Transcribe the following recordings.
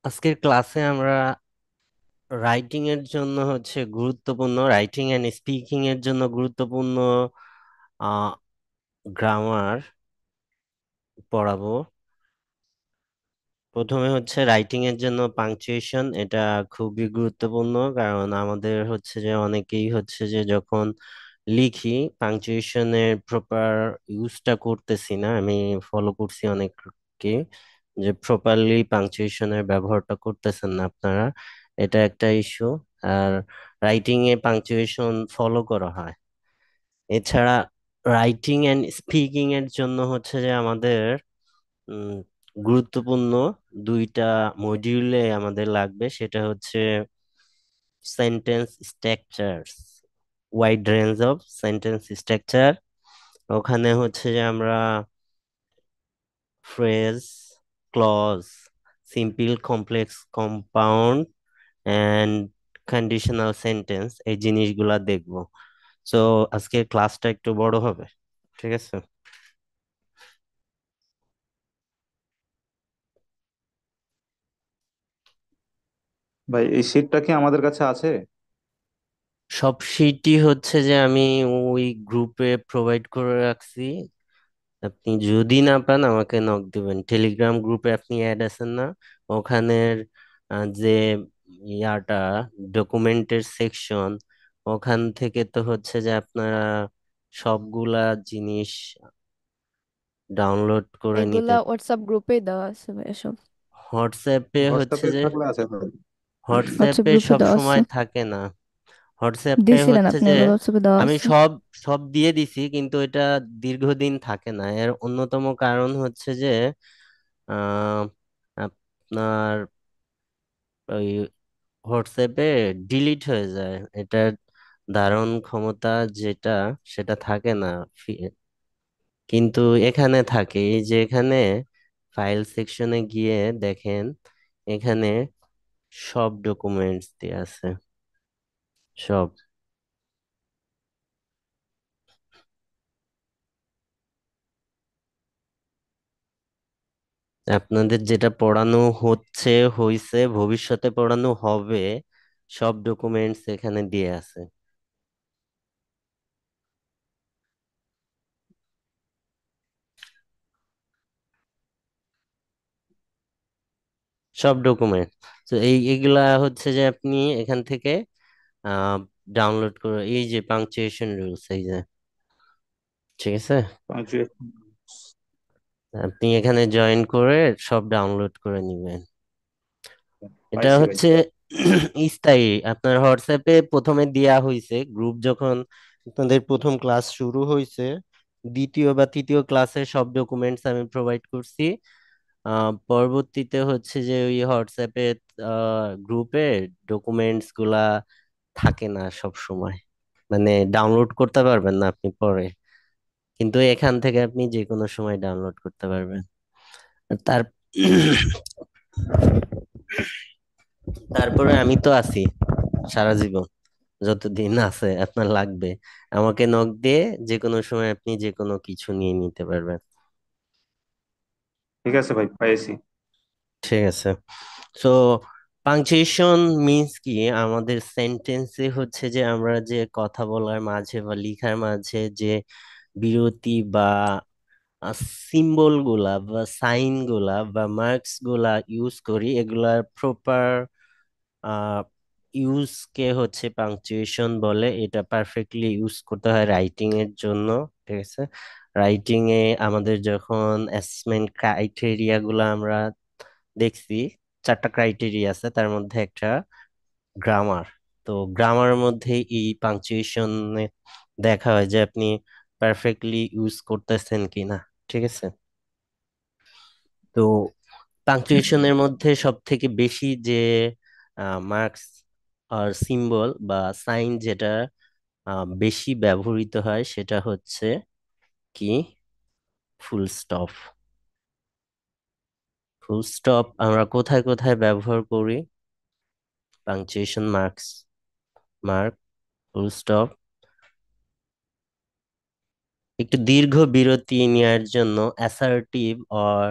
আজকের ক্লাসে আমরা রাইটিং এর জন্য গুরুত্বপূর্ণ রাইটিং এন্ড স্পিকিং এর জন্য গুরুত্বপূর্ণ গ্রামার পড়াবো। প্রথমে রাইটিং এর জন্য পাংচুয়েশন, এটা খুবই গুরুত্বপূর্ণ, কারণ আমাদের অনেকেই যখন লিখি পাংচুয়েশনের প্রপার ইউজটা করতেছি না। আমি ফলো করছি অনেককে যে প্রপারলি পাংচুয়েশনের ব্যবহারটা করতেছেন না আপনারা, এটা একটা ইস্যু। আর রাইটিং এ পাংচুয়েশন ফলো করা হয়। এছাড়া রাইটিং এন্ড স্পিকিং এর জন্য আমাদের উম, গুরুত্বপূর্ণ দুইটা মডিউলে আমাদের লাগবে, সেটা sentence structures, wide range of sentence structure. ওখানে আমরা phrase, clause, simple, complex, compound and conditional sentence, এই জিনিসগুলা দেখবো। সো আজকের ক্লাসটা একটু বড় হবে, ঠিক আছে? ভাই, এই শীটটা কি আমাদের কাছে আছে? সব শিটই আমি ওই গ্রুপে প্রোভাইড করে রাখছি। আপনি যদি না পান আমাকে নক দিবেন। টেলিগ্রাম গ্রুপে আপনি অ্যাড আছেন না? ওখানের যে ইয়াটা, ডকুমেন্টের সেকশন, ওখান থেকে তো আপনারা সবগুলা জিনিস ডাউনলোড করে নিতে। এগুলা হোয়াটসঅ্যাপ গ্রুপে দেওয়া আছে ভাই এসব। হোয়াটসঅ্যাপে হোয়াটসঅ্যাপে থাকলে আছে ভাই। হোয়াটসঅ্যাপ হোয়াটসঅ্যাপে গ্রুপে সব দেওয়া আছে। সময় থাকে না। হোয়াটসঅ্যাপে দিছিলেন আপনি, যে এগুলো হোয়াটসঅ্যাপে দেওয়া আমি আছে। সব সব দিয়ে দিছি, কিন্তু এটা দীর্ঘদিন থাকে না। এর অন্যতম কারণ আহ, আপনার ওই হোয়াটসঅ্যাপে ডিলিট হয়ে যায়, এটার ধারণ ক্ষমতা যেটা, সেটা থাকে না। কিন্তু এখানে থাকে। এই যে এখানে ফাইল সেকশনে গিয়ে দেখেন, এখানে সব ডকুমেন্টস দিয়ে আছে, সব। আপনাদের যেটা পড়ানো হইছে, ভবিষ্যতে পড়ানো হবে, সব ডকুমেন্টস এখানে দিয়ে আছে, সব ডকুমেন্ট। তো এগুলা আপনি এখান থেকে আহ ডাউনলোড করে, এই যে পাংচুয়েশন রুলস, এই যে, ঠিক আছে, Punctuation. আপনি এখানে জয়েন করে সব ডাউনলোড করে নিবেন। এটা পাইছি ভাই। স্থায়ী। আপনার হোয়াটসঅ্যাপে প্রথমে দেয়া হয়েছে, গ্রুপ যখন আপনাদের প্রথম ক্লাস শুরু হয়েছে, দ্বিতীয় বা তৃতীয় ক্লাসে সব ডকুমেন্টস আমি প্রোভাইড করছি। পরবর্তীতে ওই হোয়াটসঅ্যাপে গ্রুপে ডকুমেন্টস গুলা থাকে না সব সময়, মানে ডাউনলোড করতে পারবেন না আপনি পরে, কিন্তু এখান থেকে আপনি যে কোনো সময় ডাউনলোড করতে পারবেন। তার তারপরে আমি তো আছি সারা জীবন, যতদিন আছে আপনার লাগবে আমাকে নক দিয়ে যে কোনো সময় আপনি যে কোনো কিছু নিয়ে নিতে পারবেন। ঠিক আছে ভাই, পাইছি। ঠিক আছে। সো পাংচুয়েশন মিন্স কি? আমাদের সেন্টেন্সে আমরা যে কথা বলার মাঝে বা লিখার মাঝে যে বিরতি বা সিম্বল গুলা বা সাইন গুলা বা মার্কস গুলা ইউজ করি, এগুলার প্রপার ইউজ কে পাংচুয়েশন বলে। এটা পারফেক্টলি ইউজ করতে হয় রাইটিং এর জন্য, ঠিক আছে? রাইটিং এ আমাদের যখন অ্যাসেসমেন্ট ক্রাইটেরিয়া গুলা আমরা দেখছি, চারটা ক্রাইটেরিয়া আছে, তার মধ্যে একটা গ্রামার। তো গ্রামারের মধ্যে এই পাংচুয়েশন দেখা হয় যে আপনি পারফেক্টলি ইউজ করতেছেন কিনা, ঠিক আছে? তো পাংচুয়েশনের মধ্যে সব থেকে বেশি যে মার্কস আর সিম্বল বা সাইন যেটা বেশি ব্যবহৃত হয়, সেটা কি? Full stop. ফুল স্টপ আমরা কোথায় কোথায় ব্যবহার করি? Punctuation marks, mark, full stop, একটু দীর্ঘ বিরতি নেওয়ার জন্য, অ্যাসার্টিভ অর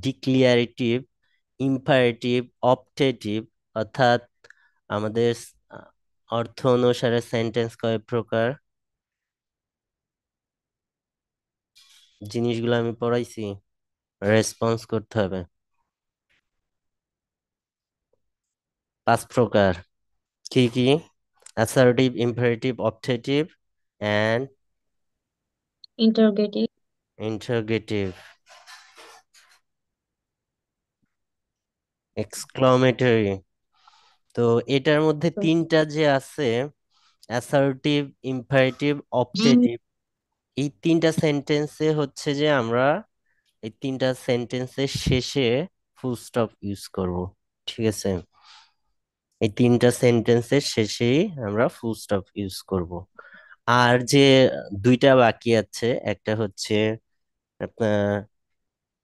ডিক্লিয়ারেটিভ ইম্পারেটিভ, অপটেটিভ, অর্থাৎ আমাদের অর্থ অনুসারে সেন্টেন্স কয় প্রকার, জিনিসগুলো আমি পড়াইছি, রেসপন্স করতে হবে। 5 প্রকার। কি কি? Assertive, imperative, optative and interrogative, interrogative, exclamatory. তো এটার মধ্যে তিনটা যে আছে, অ্যাসার্টিভ, ইম্পারেটিভ, অপটেটিভ, এই তিনটা সেন্টেন্সে হচ্ছে যে আমরা এই তিনটা সেন্টেন্সের শেষে ফুল স্টপ ইউজ করব। ঠিক আছে, এই তিনটা সেন্টেন্সের শেষেই আমরা ফুল স্টপ ইউজ করব। আর যে দুইটা বাকি আছে, একটা হচ্ছে আপনার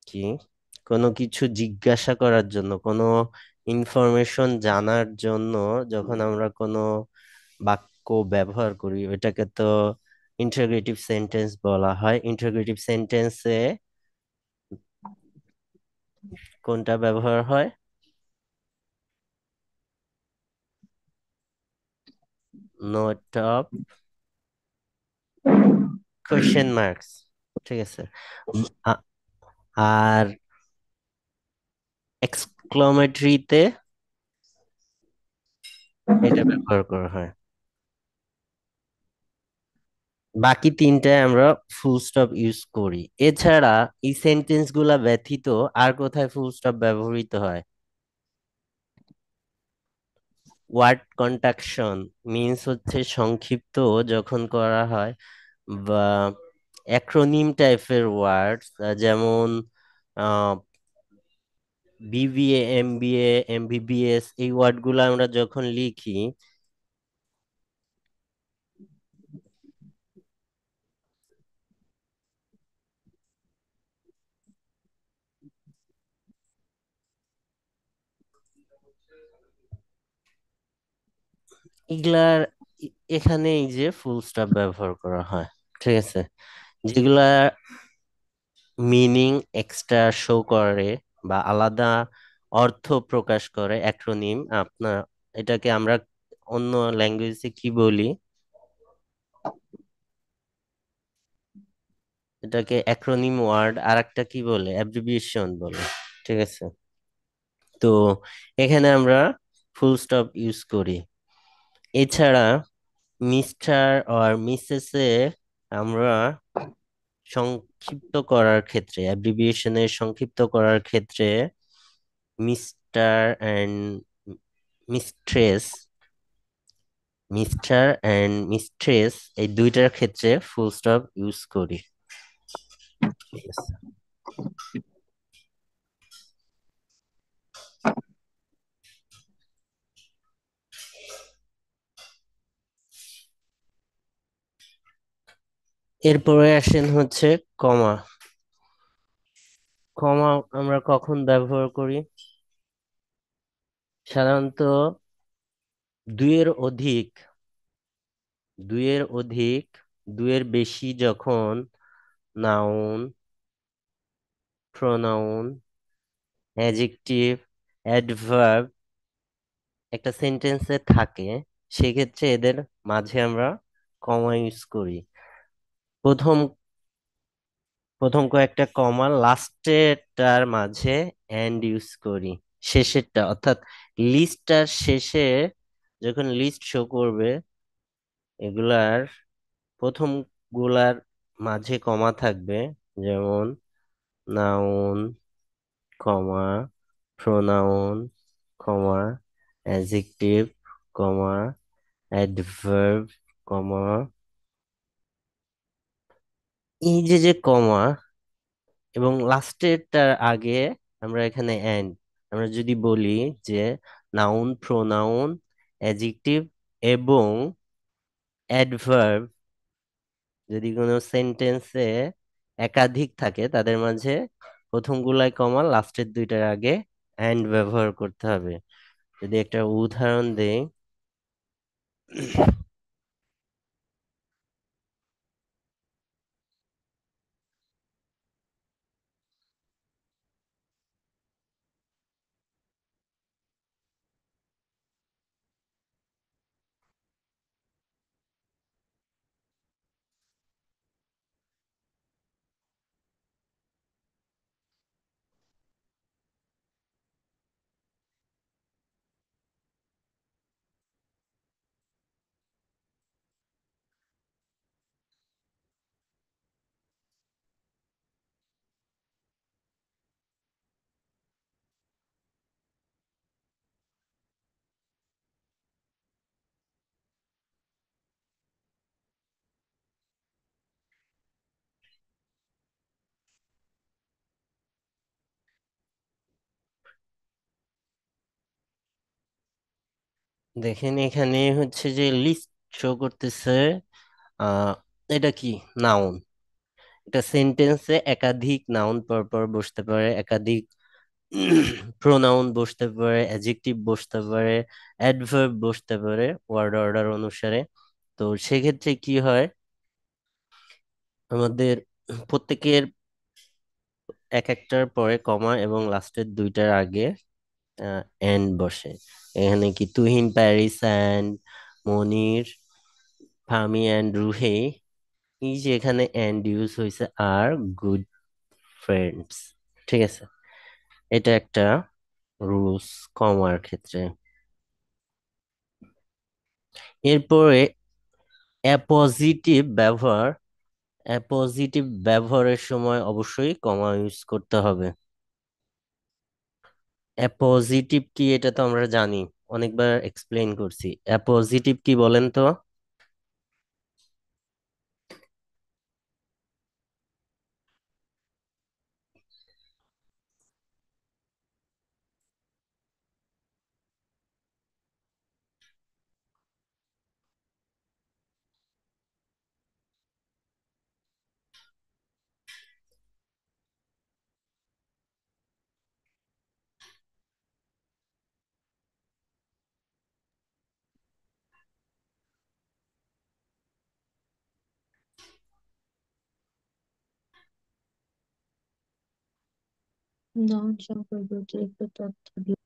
কি, কোনো কিছু জিজ্ঞাসা করার জন্য, কোনো ইনফরমেশন জানার জন্য যখন আমরা কোনো বাক্য ব্যবহার করি, ওইটাকে তো ইন্টারোগেটিভ সেন্টেন্স বলা হয়। ইন্টারোগেটিভ সেন্টেন্সে কোনটা ব্যবহার হয়? Note of question marks. ঠিক আছে। আ- আর এক্সক্লামেটরিতে এটা ব্যবহার করা হয়। বাকি তিনটায় আমরা ফুল স্টপ ইউজ করি। এছাড়া এই সেন্টেন্স গুলা ব্যতীত আর কোথায় ফুল স্টপ ব্যবহৃত হয়? ওয়ার্ড কন্ট্রাকশন মিন্স হচ্ছে সংক্ষিপ্ত যখন করা হয়, বা অ্যাক্রোনিম টাইপের ওয়ার্ডস, যেমন বিবিএ, এমবিএ, এমবিবিএস, এই ওয়ার্ড গুলো আমরা যখন লিখি, এগুলার এখানে এই যে ফুল স্টপ ব্যবহার করা হয়। ঠিক আছে, যেগুলা মিনিং এক্সট্রা শো করে বা আলাদা অর্থ প্রকাশ করে, অ্যাক্রোনিম। আপনার এটাকে আমরা অন্য ল্যাঙ্গুয়েজে কি বলি? এটাকে অ্যাক্রোনিম ওয়ার্ড, আর একটা কি বলে, অ্যাব্রিভিয়েশন বলে। ঠিক আছে, তো এখানে আমরা ফুল স্টপ ইউজ করি। এছাড়া মিস্টার আর মিসেস এ আমরা সংক্ষিপ্ত করার ক্ষেত্রে, অ্যাব্রিভিয়েশনের সংক্ষিপ্ত করার ক্ষেত্রে mister and mistress, mister and mistress, এই দুইটার ক্ষেত্রে ফুল স্টপ ইউজ করি। Yes. এরপরে আসেন হচ্ছে কমা। কমা আমরা কখন ব্যবহার করি? সাধারণত দুইয়ের অধিক, দুইয়ের অধিক, দুইয়ের বেশি যখন নাউন, প্রোনাউন, অ্যাডজেক্টিভ, অ্যাডভার্ব একটা সেন্টেন্সে থাকে, সেক্ষেত্রে এদের মাঝে আমরা কমা ইউজ করি। প্রথম প্রথম কয়েকটা কমা, লাস্টেরটার মাঝে এন্ড ইউজ করি। শেষেরটা অর্থাৎ লিস্টটার শেষে যখন লিস্ট শো করবে, এগুলার প্রথম গুলার মাঝে কমা থাকবে, যেমন নাউন, কমা, প্রোনাউন, কমা, অ্যাডজেক্টিভ, কমা, অ্যাডভার্ব, কমা। এই যে যে কমা এবং লাস্টেরটার আগে আমরা এখানে এন্ড, আমরা যদি বলি যে নাউন, প্রোনাউন, অ্যাডজেক্টিভ এবং অ্যাডভার্ব, যদি কোনো সেন্টেন্সে একাধিক থাকে, তাদের মাঝে প্রথম গুলায় কমা, লাস্টের দুইটার আগে এন্ড ব্যবহার করতে হবে। যদি একটা উদাহরণ দেই, দেখেন এখানে হচ্ছে যে লিস্ট শো করতেছে। আহ এটা কি? নাউন। এটা সেন্টেন্সে একাধিক নাউন পরপর বসতে পারে, একাধিক প্রোনাউন বসতে পারে, অ্যাডজেক্টিভ বসতে পারে, অ্যাডভার্ব বসতে পারে ওয়ার্ড অর্ডার অনুসারে। তো সেক্ষেত্রে কি হয়, আমাদের প্রত্যেকের এক একটার পরে কমা এবং লাস্টের দুইটার আগে এন্ড বসে। এখানে কি তুহিন, প্যারিস অ্যান্ড মনির, ফামি অ্যান্ড রুহে, এই যে এখানে এন্ড ইউজ হয়েছে, আর গুড ফ্রেন্ডস। ঠিক আছে, এটা একটা রুলস কমার ক্ষেত্রে। এরপরে অ্যাপজিটিভ ব্যবহার। অ্যাপজিটিভ ব্যবহারের সময় অবশ্যই কমা ইউজ করতে হবে। অ্যাপজিটিভ কি এটা তো আমরা জানি, অনেকবার এক্সপ্লেইন করছি। অ্যাপজিটিভ কি বলেন তো? নাউন সম্পর্কে অতিরিক্ত তথ্য দিন।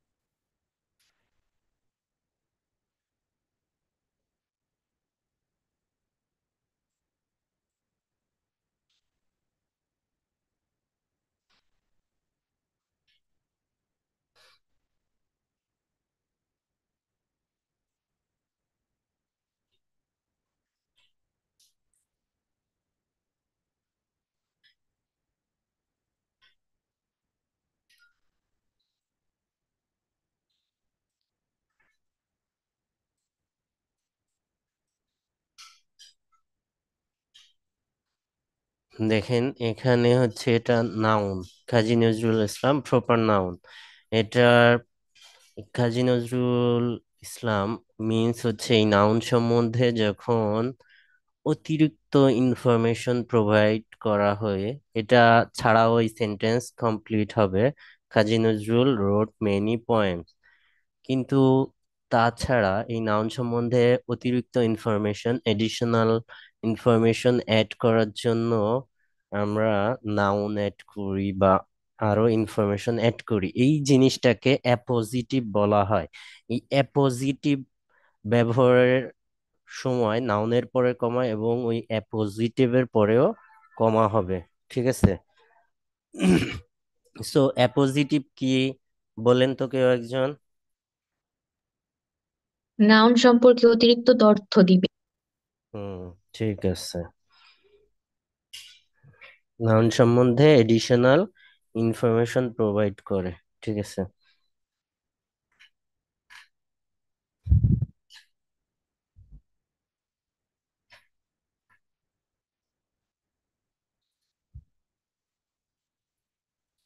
দেখেন এখানে হচ্ছে এটা noun, Kazi Nazrul Islam proper noun. এটার কাজী নজরুল ইসলাম মিন্স হচ্ছে এই নাউন সম্বন্ধে যখন অতিরিক্ত ইনফরমেশন প্রোভাইড করা হয়, এটা ছাড়াও এই সেন্টেন্স কমপ্লিট হবে। Kazi Nazrul road many poems. কিন্তু তাছাড়া এই নাউন সম্বন্ধে অতিরিক্ত ইনফরমেশন, এডিশনাল ইনফরমেশন অ্যাড করার জন্য আমরা নাউন অ্যাড করি বা আরো ইনফরমেশন অ্যাড করি, এই জিনিসটাকে অ্যাপোজিটিভ বলা হয়। এই অ্যাপোজিটিভ ব্যবহারের সময় নাউনের পরে কমা এবং ওই অ্যাপোজিটিভের পরেও কমা হবে। ঠিক আছে, সো অ্যাপোজিটিভ কি বলেন তো কেউ একজন? নাউন সম্পর্কে অতিরিক্ত তথ্য দিবে। হুম, ঠিক আছে। নাউন সম্বন্ধে এডিশনাল ইনফরমেশন প্রোভাইড করে। ঠিক আছে,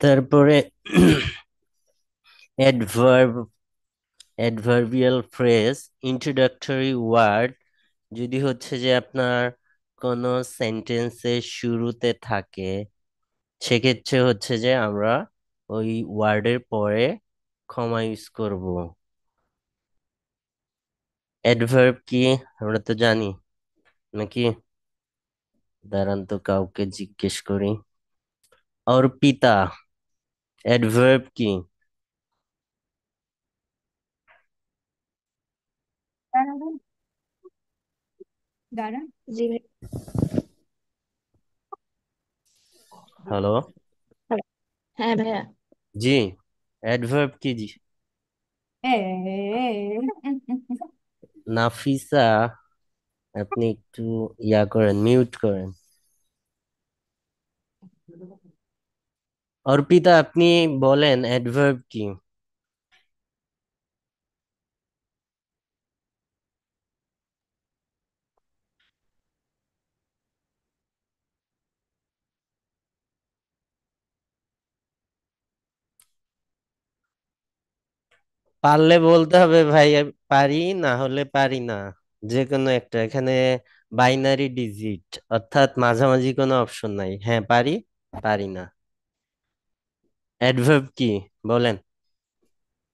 তারপরে adverb, adverbial phrase, introductory word যদি হচ্ছে যে আপনার কোনো সেন্টেন্সের শুরুতে থাকে, সেক্ষেত্রে হচ্ছে যে আমরা ওই ওয়ার্ডের পরে কমা ইউজ করব। অ্যাডভার্ব কি আমরা তো জানি নাকি? দাঁড়ান তো কাউকে জিজ্ঞেস করি। অর্পিতা, অ্যাডভার্ব কি? দাঁড়ান, দাঁড়ান। জি ভাই। হ্যালো, হ্যাঁ ভাইয়া। জি, অ্যাডভার্ব কি জি? নাফিসা, আপনি একটু ইয়া করেন, মিউট করেন। অর্পিতা আপনি বলেন অ্যাডভার্ব কি? পারলে বলতে হবে ভাই পারি, না হলে পারি না, যে কোনো একটা। এখানে বাইনারি ডিজিট, অর্থাৎ মাঝামাঝি কোনো অপশন নাই। হ্যাঁ পারি, পারি না। অ্যাডভার্ব কি বলেন?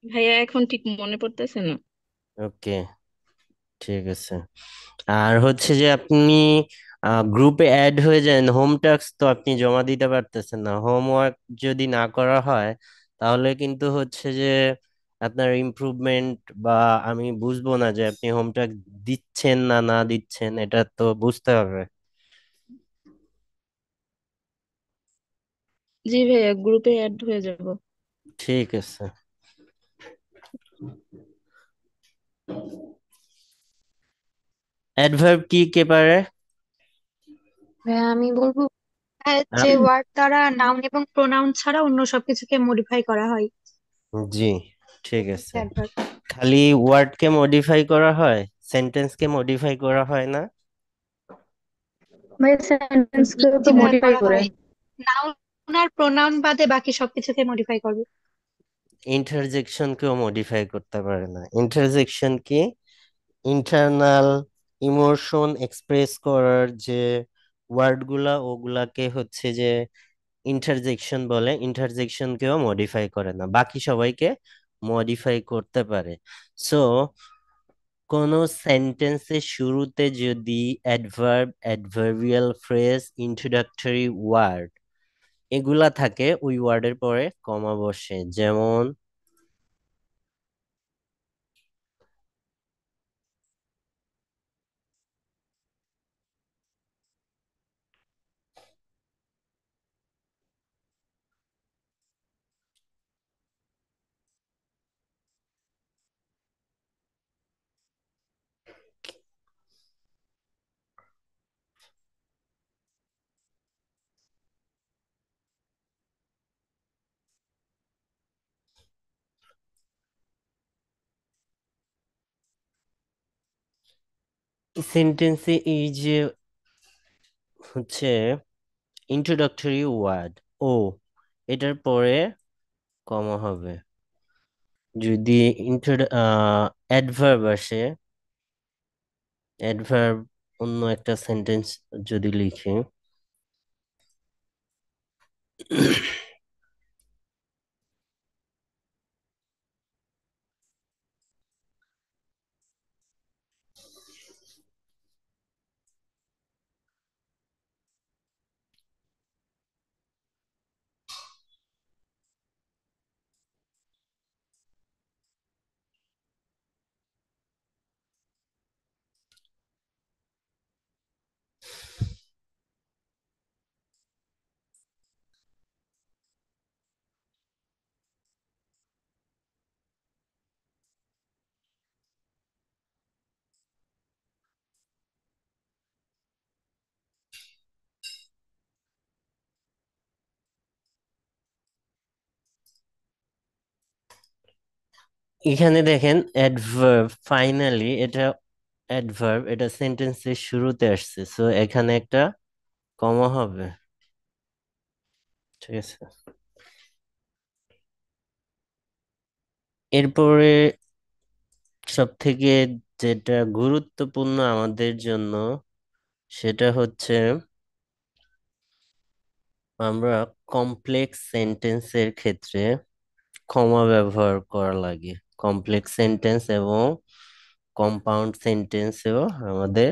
ভাইয়া এখন ঠিক মনে পড়তেছে না। ওকে, ঠিক আছে। আর হচ্ছে যে আপনি গ্রুপে অ্যাড হয়ে যান, হোম টাস্ক তো আপনি জমা দিতে পারতেছেন না। হোমওয়ার্ক যদি না করা হয় তাহলে কিন্তু হচ্ছে যে আপনার ইমপ্রুভমেন্ট, বা আমি বুঝবো না যে আপনি হোম টাস্ক দিচ্ছেন না না দিচ্ছেন, এটা তো বুঝতে হবে। জি ভাইয়া, গ্রুপে অ্যাড হয়ে যাব। ঠিক আছে। অ্যাডভার্ব কি কে পারে? ভাইয়া আমি বলবো, আ- যে ওয়ার্ড দ্বারা নাউন এবং প্রোনাউন ছাড়া অন্য সবকিছুকে মডিফাই করা হয়। জি, ঠিক আছে। অ্যাডভার্ব। খালি ওয়ার্ডকে মডিফাই করা হয়, সেন্টেন্সকে মডিফাই করা হয় না? ভাই সেন্টেন্স কেও তো জি ভাইয়া মডিফাই করা করে। হয়। নাউন আর প্রোনাউন বাদে বাকি সবকিছুকে মডিফাই করবে। ইন্টারজেকশনকেও মডিফাই করতে পারে না। ইন্টারজেকশন কি? ইন্টারনাল ইমোশন এক্সপ্রেস করার যে ওয়ার্ড গুলা, ওগুলাকে হচ্ছে যে ইন্টারজেকশন বলে। ইন্টারজেকশনকেও মডিফাই করে না, বাকি সবাইকে মডিফাই করতে পারে। সো কোন সেন্টেন্সের শুরুতে যদি adverb, adverbial phrase, introductory word এগুলা থাকে, ওই ওয়ার্ডের পরে কমা বসে। যেমন সেন্টেন্সে এই যে হচ্ছে ইন্ট্রোডাক্টরি ওয়ার্ড, ও এটার পরে কমা হবে। যদি অ্যাডভার্ব আসে, অ্যাডভার্ব অন্য একটা সেন্টেন্স যদি লিখি, এখানে দেখেন অ্যাডভার্ব ফাইনালি, এটা অ্যাডভার্ব, এটা সেন্টেন্সের শুরুতে আসছে, সো এখানে একটা কমা হবে। ঠিক আছে। এরপরে সব থেকে যেটা গুরুত্বপূর্ণ আমাদের জন্য, সেটা হচ্ছে আমরা কমপ্লেক্স সেন্টেন্সের ক্ষেত্রে কমা ব্যবহার করা লাগে। কমপ্লেক্স সেন্টেন্স এবং কম্পাউন্ড সেন্টেন্সেও আমাদের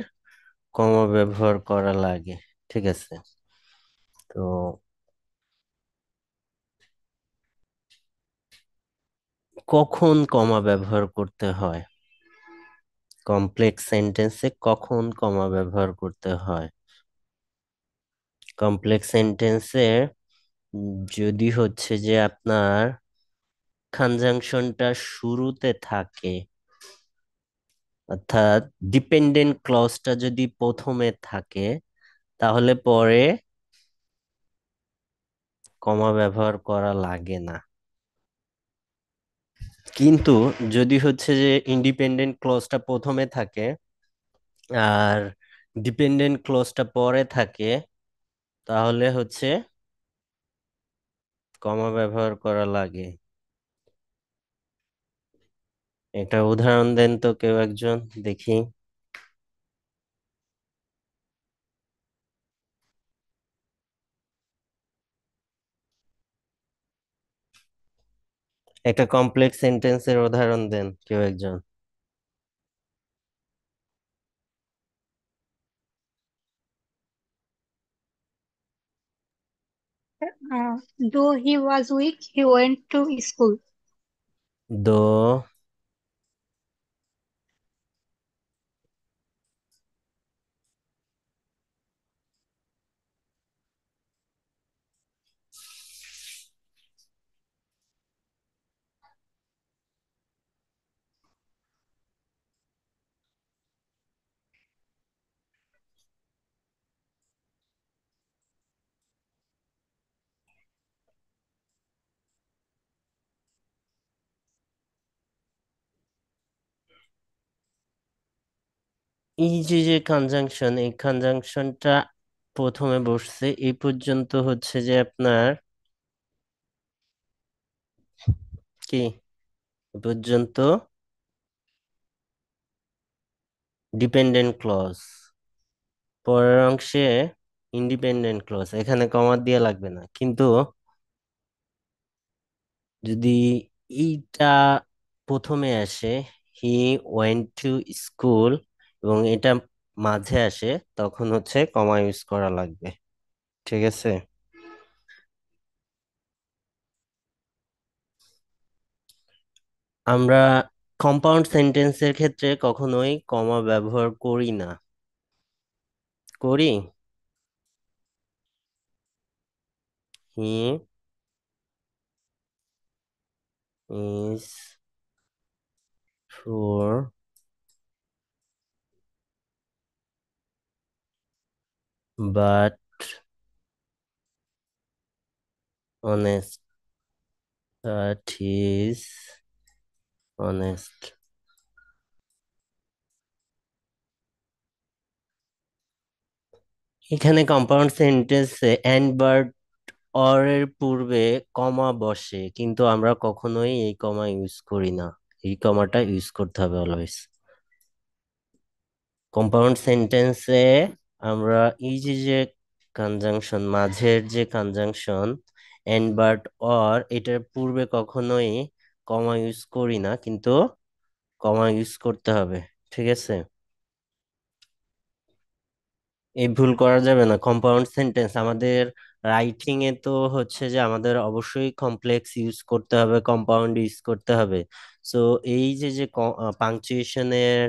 কমা ব্যবহার করা লাগে। ঠিক আছে। তো কখন কমা ব্যবহার করতে হয়? কমপ্লেক্স সেন্টেন্সে কখন কমা ব্যবহার করতে হয়? কমপ্লেক্স সেন্টেন্সে যদি হচ্ছে যে আপনার কনজাংশনটা শুরুতে থাকে, অর্থাৎ ডিপেন্ডেন্ট ক্লজটা যদি প্রথমে থাকে, তাহলে পরে কমা ব্যবহার করা লাগে না। কিন্তু যদি হচ্ছে যে ইন্ডিপেন্ডেন্ট ক্লজটা প্রথমে থাকে আর ডিপেন্ডেন্ট ক্লজটা পরে থাকে, তাহলে হচ্ছে কমা ব্যবহার করা লাগে। একটা উদাহরণ দেন তো কেউ একজন, দেখি। একটা কমপ্লেক্স সেন্টেন্সের উদাহরণ দেন কেউ একজন। Though he was weak, he went to school. দো এই যে যে কনজাংশন, এই কনজাংশনটা প্রথমে বসছে এই পর্যন্ত হচ্ছে যে আপনার কি, এ পর্যন্ত ডিপেন্ডেন্ট ক্লজ, পরের অংশে ইন্ডিপেন্ডেন্ট ক্লজ, এখানে কমা দিয়ে লাগবে না। কিন্তু যদি এইটা প্রথমে আসে, হি ওয়েন্ট টু স্কুল, এবং এটা মাঝে আসে, তখন হচ্ছে কমা ইউজ করা লাগবে। ঠিক আছে? আমরা কম্পাউন্ড সেন্টেন্সের ক্ষেত্রে কখনোই কমা ব্যবহার করি না। করি? He is four but honest, but is honest. এখানে কম্পাউন্ড সেন্টেন্সে এন্ড ভার্ব অর এর পূর্বে কমা বসে, কিন্তু আমরা কখনোই এই কমা ইউজ করি না। এই কমাটা ইউজ করতে হবে অলওয়েজ। কম্পাউন্ড সেন্টেন্সে আমরা এই যে যে কনজাংশন, মাঝের যে কনজাংশন এন্ড বাট অর, এটার পূর্বে কখনোই কমা ইউজ করি না, কিন্তু কমা ইউজ করতে হবে। ঠিক আছে? এই ভুল করা যাবে না। কম্পাউন্ড সেন্টেন্স আমাদের রাইটিং এ তো হচ্ছে যে আমাদের অবশ্যই কমপ্লেক্স ইউজ করতে হবে, কম্পাউন্ড ইউজ করতে হবে। সো এই যে যে পাংচুয়েশনের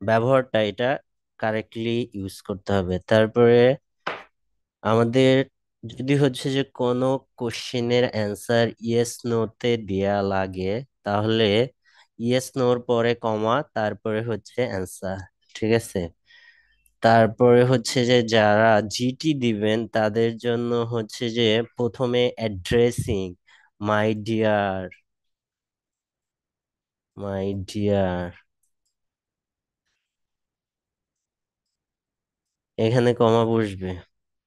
ব্যবহারটা, এটা কারেক্টলি ইউজ করতে হবে। তারপরে আমাদের যদি হচ্ছে যে কোনো কোশ্চেনের অ্যান্সার ইয়েস নো তে দেয়া লাগে, তাহলে ইয়েস নোর পরে কমা, তারপরে হচ্ছে অ্যান্সার। ঠিক আছে? তারপরে হচ্ছে যে যারা জিটি দিবেন তাদের জন্য হচ্ছে যে প্রথমে addressing, my dear, my dear, এখানে কমা বসবে।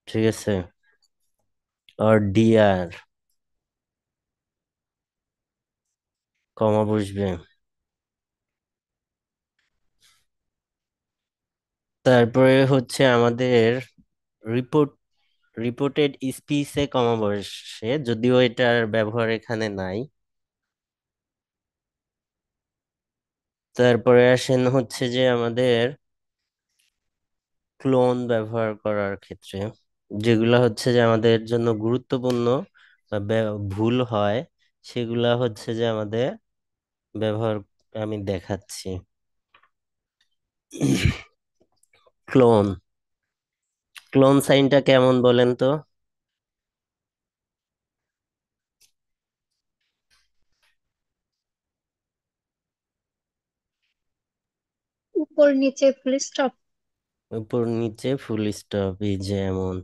ঠিক আছে? আর ডিয়ার, কমা বসবে। তারপরে হচ্ছে আমাদের রিপোর্ট, রিপোর্টেড স্পিচে কমা বসে, যদিও এটার ব্যবহার এখানে নাই। তারপরে আসেন হচ্ছে যে আমাদের ক্লোন ব্যবহার করার ক্ষেত্রে, যেগুলা হচ্ছে যে আমাদের জন্য গুরুত্বপূর্ণ বা ভুল হয়, সেগুলা হচ্ছে যে আমাদের ব্যবহার আমি দেখাচ্ছি। ক্লোন, ক্লোন সাইনটা কেমন বলেন তো? উপর নিচে ফুল স্টপ। উপর নিচে ফুল স্টপ, এই যেমন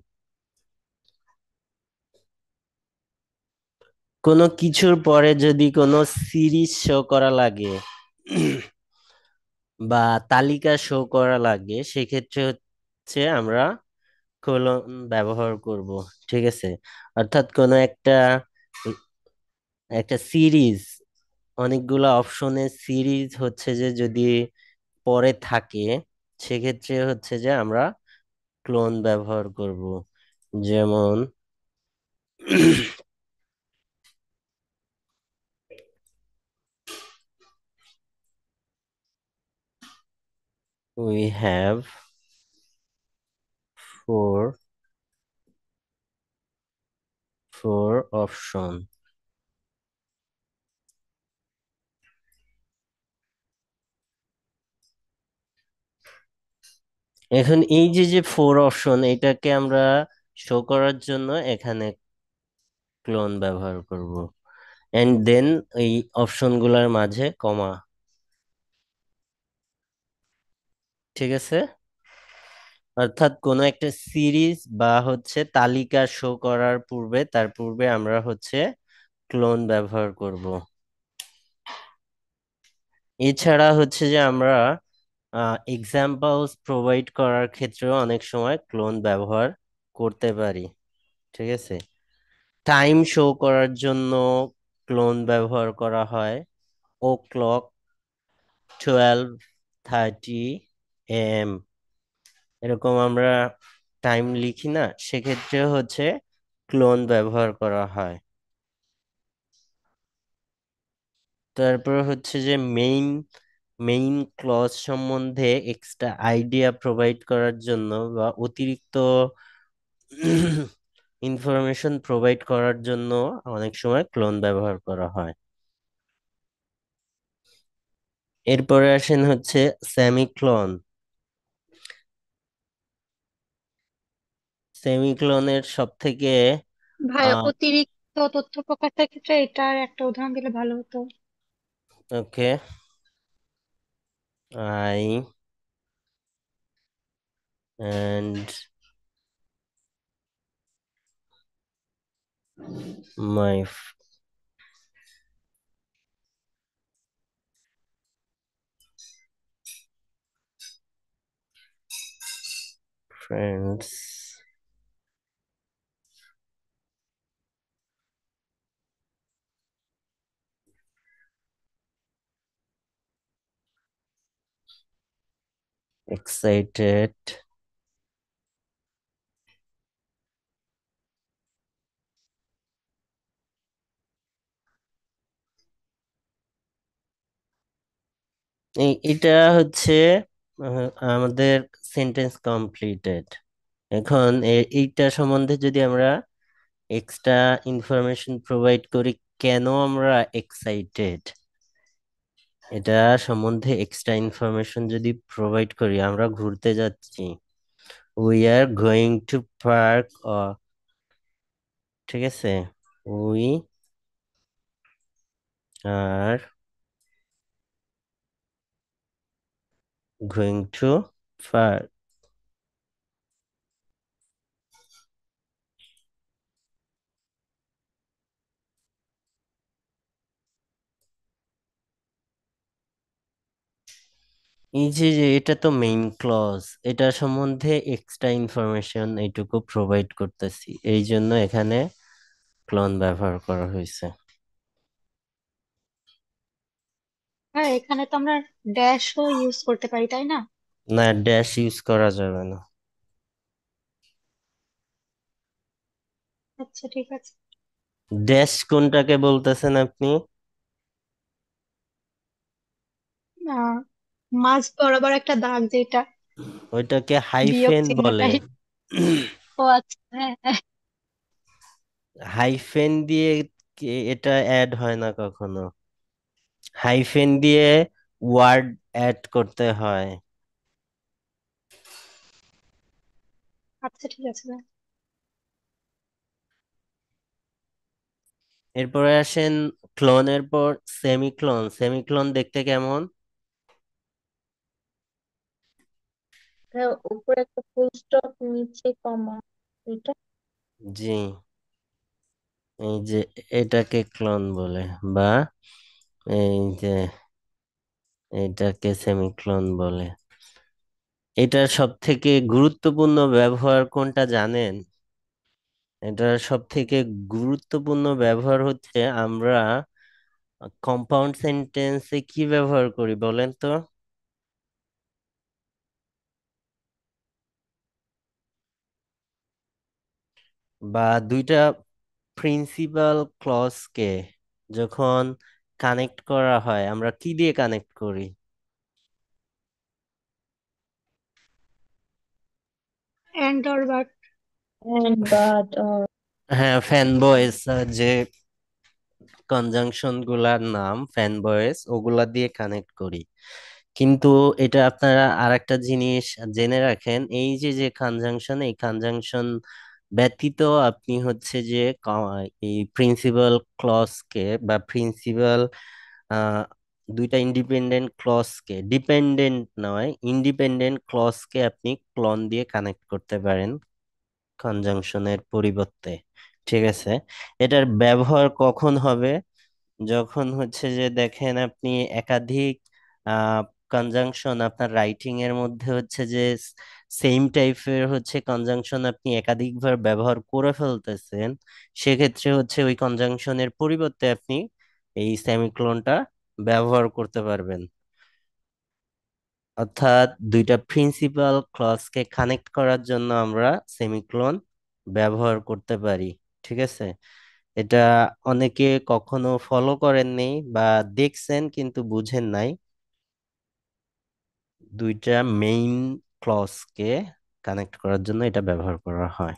কোনো কিছুর পরে যদি কোনো সিরিজ শো করা লাগে বা তালিকা শো করা লাগে, সেক্ষেত্রে হচ্ছে আমরা কোলন ব্যবহার করব। ঠিক আছে? অর্থাৎ কোনো একটা একটা সিরিজ অনেকগুলা অপশনের সিরিজ হচ্ছে যে যদি পরে থাকে, সেক্ষেত্রে হচ্ছে যে আমরা ক্লোন ব্যবহার করব। যেমন we have four option। এখন এই যে যে ফোর অপশন, এটাকে আমরা শো করার জন্য এখানে ক্লোন ব্যবহার করব, এন্ড দেন এই অপশন গুলার মাঝে কমা। ঠিক আছে, অর্থাৎ কোনো একটা সিরিজ বা হচ্ছে তালিকা শো করার পূর্বে, তার পূর্বে আমরা হচ্ছে ক্লোন ব্যবহার করব। এছাড়া হচ্ছে যে আমরা এক্সাম্পলস প্রোভাইড করার ক্ষেত্রেও অনেক সময় ক্লোন ব্যবহার করতে পারি। ঠিক আছে, টাইম শো করার জন্য ক্লোন ব্যবহার করা হয়। ও ক্লক 12:30 AM, এরকম আমরা টাইম লিখি না, সেক্ষেত্রে হচ্ছে ক্লোন ব্যবহার করা হয়। তারপর হচ্ছে যে মেইন ক্লজ সম্বন্ধে এক্সট্রা আইডিয়া প্রোভাইড করার জন্য বা অতিরিক্ত ইনফরমেশন প্রোভাইড করার জন্য অনেক সময় ক্লোন ব্যবহার করা হয়। এরপরে আসেন হচ্ছে সেমিক্লোন। সেমিক্লোনের সব থেকে ভাই, অতিরিক্ত তথ্য প্রকাশের ক্ষেত্রে এটার একটা উদাহরণ দিলে ভালো হতো। ওকে, I and my friends excited এটা হচ্ছে আমাদের সেন্টেন্স কমপ্লিটেড। এখন এইটা সম্বন্ধে যদি আমরা এক্সট্রা ইনফরমেশন প্রোভাইড করি, কেন আমরা এক্সাইটেড, এটা সম্বন্ধে এক্সট্রা ইনফরমেশন যদি প্রোভাইড করি, আমরা ঘুরতে যাচ্ছি, we are going to park. ঠিক আছে, we are going to park. এই যে যে এটা তো মেইন ক্লজ, এটা সম্বন্ধে এক্সট্রা ইনফরমেশন এইটুকু প্রোভাইড করতেছি, এই জন্য এখানে ক্লোন ব্যবহার করা হয়েছে। হ্যাঁ, এখানে তো আমরা ড্যাশও ইউজ করতে পারি, তাই না? না, ড্যাশ ইউজ করা যাবে না। আচ্ছা, ঠিক আছে। ড্যাশ কোনটাকে বলতেছেন আপনি? আহ মাঝ বরাবর একটা দাগ যেটা, ওইটাকে বিয়োগ হাইফেন বলে। চিহ্নটাই। ও আচ্ছা, হ্যাঁ হ্যাঁ। হাইফেন দিয়ে এটা অ্যাড হয় না কখনো, হাইফেন দিয়ে ওয়ার্ড অ্যাড করতে হয়। আচ্ছা, ঠিক আছে ভাই। এরপরে আসেন ক্লোনের পর সেমিক্লোন। সেমিক্লোন দেখতে কেমন? হ্যাঁ, উপরে একটা ফুল স্টপ, নিচে কমা, এটা। জি, এই যে এটাকে ক্লোন বলে, বা এই যে এটাকে সেমিক্লোন বলে। এটার সব থেকে গুরুত্বপূর্ণ ব্যবহার কোনটা জানেন? এটার সব থেকে গুরুত্বপূর্ণ ব্যবহার হচ্ছে আমরা কম্পাউন্ড সেন্টেন্সে কি ব্যবহার করি বলেন তো? বা দুইটা প্রিন্সিপাল ক্লজকে যখন কানেক্ট করা হয় আমরা কি দিয়ে কানেক্ট করি? And or but. and but or হ্যাঁ, ফ্যান বয়েস যে কনজাংশন গুলার নাম ফ্যান বয়েস ওগুলা দিয়ে কানেক্ট করি। কিন্তু এটা আপনারা আরেকটা জিনিস জেনে রাখেন, এই যে যে কনজাংশন, এই কনজাংশন ব্যতীত আপনি হচ্ছে যে এই প্রিন্সিপাল ক্লজকে বা প্রিন্সিপাল দুইটা ইন্ডিপেন্ডেন্ট ক্লজকে, ডিপেন্ডেন্ট নয় ইন্ডিপেন্ডেন্ট ক্লজকে আপনি ক্লন দিয়ে কানেক্ট করতে পারেন কনজাংশনের পরিবর্তে। ঠিক আছে, এটার ব্যবহার কখন হবে? যখন হচ্ছে যে দেখেন আপনি একাধিক কনজাংশন আপনার রাইটিং এর মধ্যে হচ্ছে যে সেম টাইপের হচ্ছে কনজাংশন আপনি একাধিকবার ব্যবহার করে ফেলতেছেন, সেক্ষেত্রে হচ্ছে ওই কনজাংশনের পরিবর্তে আপনি এই সেমিক্লোনটা ব্যবহার করতে পারবেন। অর্থাৎ দুইটা প্রিন্সিপাল ক্লজকে কানেক্ট করার জন্য আমরা সেমিক্লোন ব্যবহার করতে পারি। ঠিক আছে, এটা অনেকে কখনো ফলো করেননি বা দেখছেন কিন্তু বুঝেন নাই। দুইটা মেইন ক্লজকে কানেক্ট করার জন্য এটা ব্যবহার করা হয়।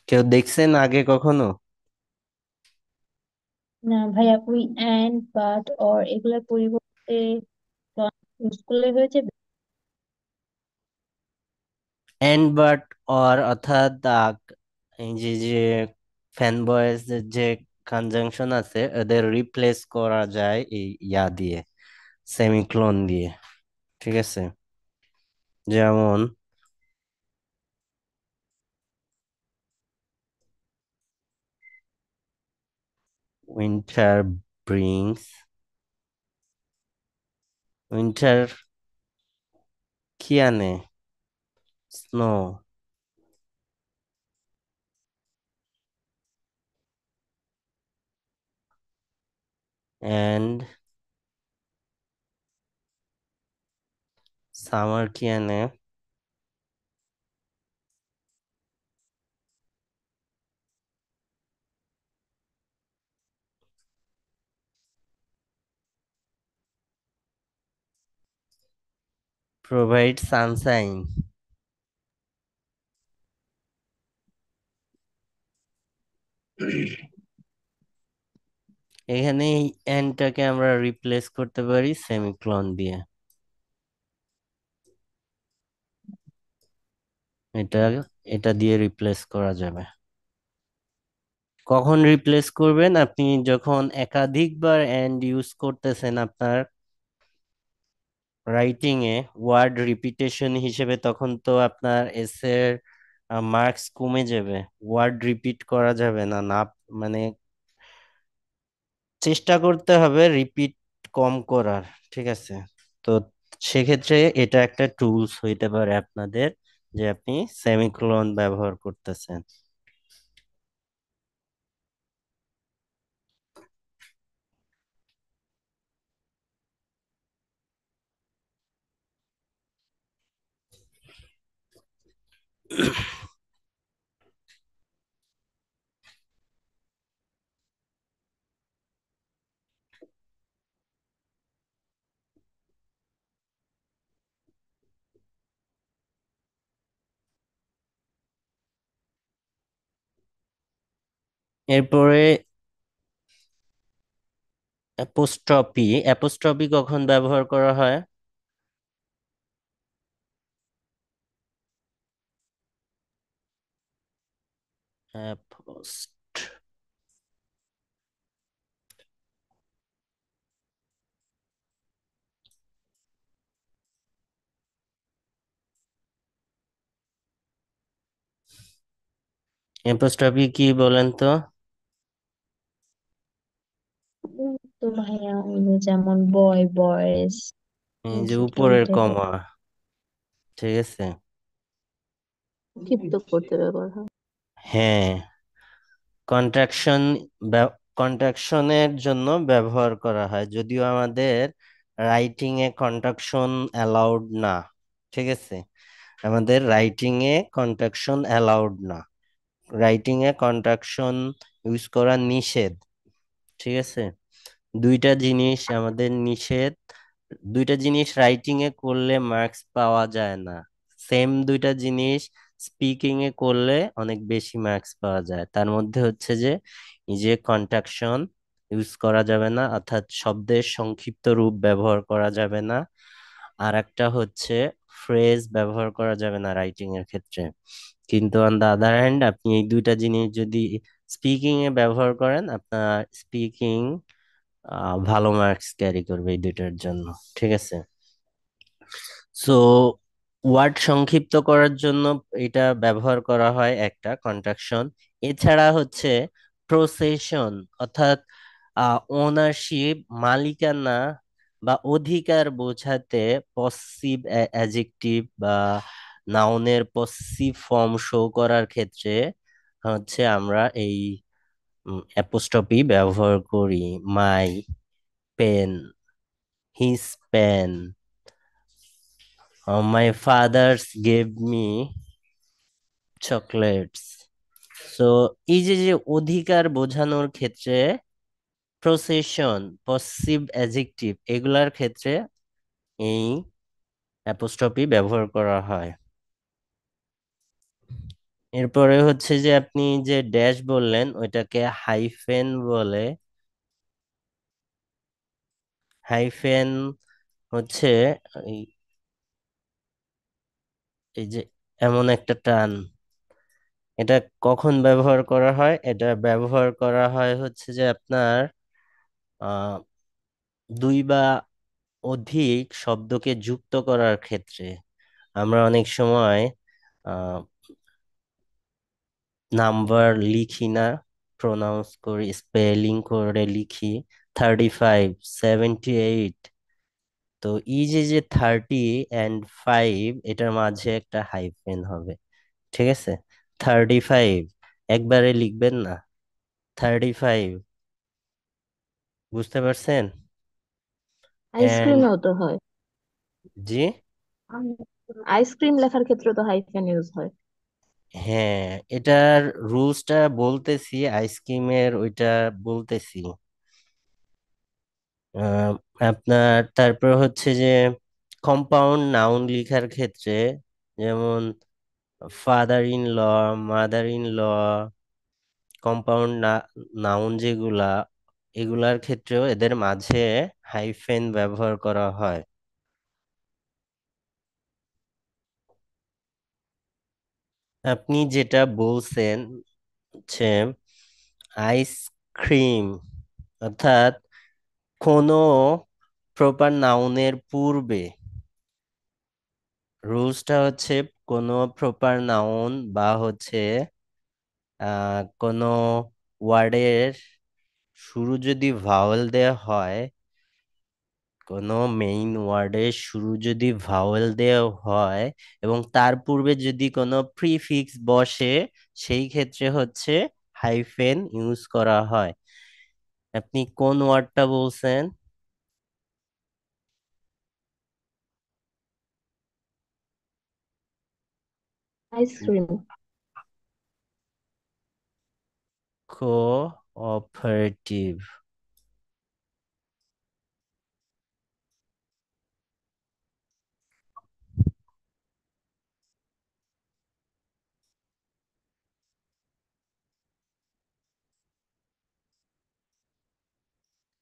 কেউ দেখছেন আগে কখনো? না ভাইয়া, ওই and but or এগুলোর পরিবর্তে ইউজ করলে হয়েছে। এন্ড বাট অর অর্থাৎ এই যে যে ফ্যান বয়েজ যে কনজাংশন আছে ওদের রিপ্লেস করা যায় এই ইয়া দিয়ে, সেমিক্লোন দিয়ে। ঠিক আছে, যেমন উইন্টার ব্রিংস, উইন্টার কি আনে? স্নো। এন্ড সামার কি আনে? Provide Sunshine. এখানে এই এন্ডটাকে আমরা রিপ্লেস করতে পারি সেমিক্লোন দিয়ে। এটা এটা দিয়ে রিপ্লেস করা যাবে। কখন রিপ্লেস করবেন? আপনি যখন একাধিকবার এন্ড ইউজ করতেছেন আপনার রাইটিং এ ওয়ার্ড রিপিটেশন হিসেবে, তখন তো আপনার এসের মার্কস কমে যাবে। ওয়ার্ড রিপিট করা যাবে না, না মানে চেষ্টা করতে হবে রিপিট কম করার। ঠিক আছে, তো সেক্ষেত্রে এটা একটা টুলস হইতে পারে আপনাদের, যে আপনি সেমিকোলন ব্যবহার করতেছেন। এরপরে অ্যাপোস্ট্রফি। অ্যাপোস্ট্রফি কখন ব্যবহার করা হয়? অ্যাপোস্ট অ্যাপোস্ট্রফি কি বলেন তো? তো ভাইয়া ওই যে যেমন বয় বয়েস, এই যে এসব উপরের টাইপের কমা। ঠিক আছে, ক্ষিপ্ত করতে ব্যবহার হয়। হ্যাঁ, কন্ট্রাকশন কন্ট্রাকশনের জন্য ব্যবহার করা হয়, যদিও আমাদের রাইটিং এ কন্ট্রাকশন অ্যালাউড না। ঠিক আছে, আমাদের রাইটিং এ কন্ট্রাকশন অ্যালাউড না, রাইটিং এ কন্ট্রাকশন ইউজ করা নিষেধ। ঠিক আছে, দুইটা জিনিস আমাদের নিষেধ, দুইটা জিনিস রাইটিং এ করলে মার্কস পাওয়া যায় না। সেম দুইটা জিনিস স্পিকিং এ করলে অনেক বেশি মার্কস পাওয়া যায়। তার মধ্যে হচ্ছে যে এই যে কন্ট্রাকশন ইউজ করা যাবে না, অর্থাৎ শব্দের সংক্ষিপ্ত রূপ ব্যবহার করা যাবে না। আর একটা হচ্ছে ফ্রেজ ব্যবহার করা যাবে না রাইটিং এর ক্ষেত্রে। কিন্তু অন দা আদার হ্যান্ড আপনি এই দুইটা জিনিস যদি স্পিকিং এ ব্যবহার করেন, আপনার স্পিকিং ভালো মার্কস ক্যারি করবে এই দুইটার জন্য। ঠিক আছে, সো ওয়ার্ড সংক্ষিপ্ত করার জন্য এটা ব্যবহার করা হয় একটা কন্ট্রাকশন। এছাড়া হচ্ছে প্রসেশন, অর্থাৎ ওনারশিপ, মালিকানা বা অধিকার বোঝাতে পসিভ অ্যাডজেক্টিভ বা নাউনের পসিভ ফর্ম শো করার ক্ষেত্রে হচ্ছে আমরা এই অ্যাপোস্ট্রফি ব্যবহার করি। My pen, his pen, my father's gave me chocolates. So এই যে যে অধিকার বোঝানোর ক্ষেত্রে প্রসেশন, পসিভ অ্যাডজেক্টিভ, এগুলার ক্ষেত্রে এই অ্যাপোস্ট্রফি ব্যবহার করা হয়। এরপরে হচ্ছে যে আপনি যে ড্যাশ বললেন ওইটাকে হাইফেন বলে। হাইফেন হচ্ছে এই এই যে এমন একটা টান, এটা কখন ব্যবহার করা হয়? এটা ব্যবহার করা হয় হচ্ছে যে আপনার আহ দুই বা অধিক শব্দকে যুক্ত করার ক্ষেত্রে। আমরা অনেক সময় আহ নাম্বার লিখি না, প্রোনাউন্স করি, স্পেলিং করে লিখি 35, 78। তো এই যে যে 30 and 5, এটার মাঝে একটা হাইফেন হবে। ঠিক আছে, 35 একবারে লিখবেন না, 35, বুঝতে পারছেন? এন্ড আইসক্রিমেও তো হয়। জি, আইসক্রিম লেখার ক্ষেত্রে তো হাইফেন ইউজ হয়। হ্যাঁ, এটার রুলসটা বলতেছি, আইসক্রিমের ওইটা বলতেছি। আহ, আপনার তারপর হচ্ছে যে কম্পাউন্ড নাউন লেখার ক্ষেত্রে, যেমন father in law, mother in law, compound noun যেগুলা, এগুলার ক্ষেত্রেও এদের মাঝে হাইফেন ব্যবহার করা হয়। আপনি যেটা বলছেন হচ্ছে আইসক্রিম, অর্থাৎ কোনো প্রপার নাউনের পূর্বে, রুলসটা হচ্ছে কোনো প্রপার নাউন বা হচ্ছে কোনো ওয়ার্ডের শুরু যদি ভাওয়েল দেওয়া হয়, কোনো মেইন ওয়ার্ডের শুরু যদি ভাওয়েল দেওয়া হয় এবং তার পূর্বে যদি কোনো প্রিফিক্স বসে, সেই ক্ষেত্রে হচ্ছে হাইফেন ইউজ করা হয়। আপনি কোন ওয়ার্ডটা বলছেন? আইসক্রিম। কোঅপারেটিভ।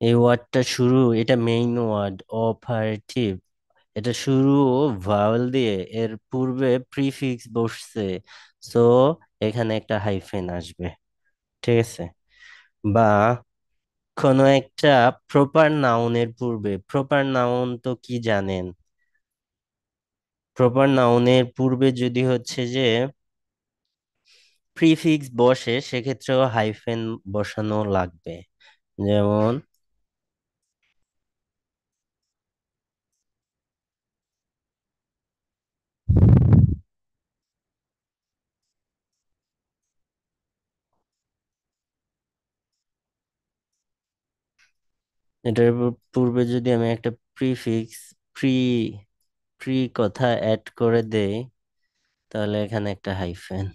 এই ওয়ার্ডটা শুরু, এটা মেইন ওয়ার্ড অপারেটিভ, এটা শুরু ভাওয়েল দিয়ে, এর পূর্বে প্রিফিক্স বসছে, সো এখানে একটা হাইফেন আসবে। ঠিক আছে, বা কোনো একটা প্রপার নাউনের পূর্বে, প্রপার নাউন তো কি জানেন, প্রপার নাউনের পূর্বে যদি হচ্ছে যে প্রিফিক্স বসে সেক্ষেত্রেও হাইফেন বসানো লাগবে। যেমন এটার পূর্বে যদি আমি একটা প্রিফিক্স প্রি প্রি কথা অ্যাড করে দেই, তাহলে এখানে একটা হাইফেন।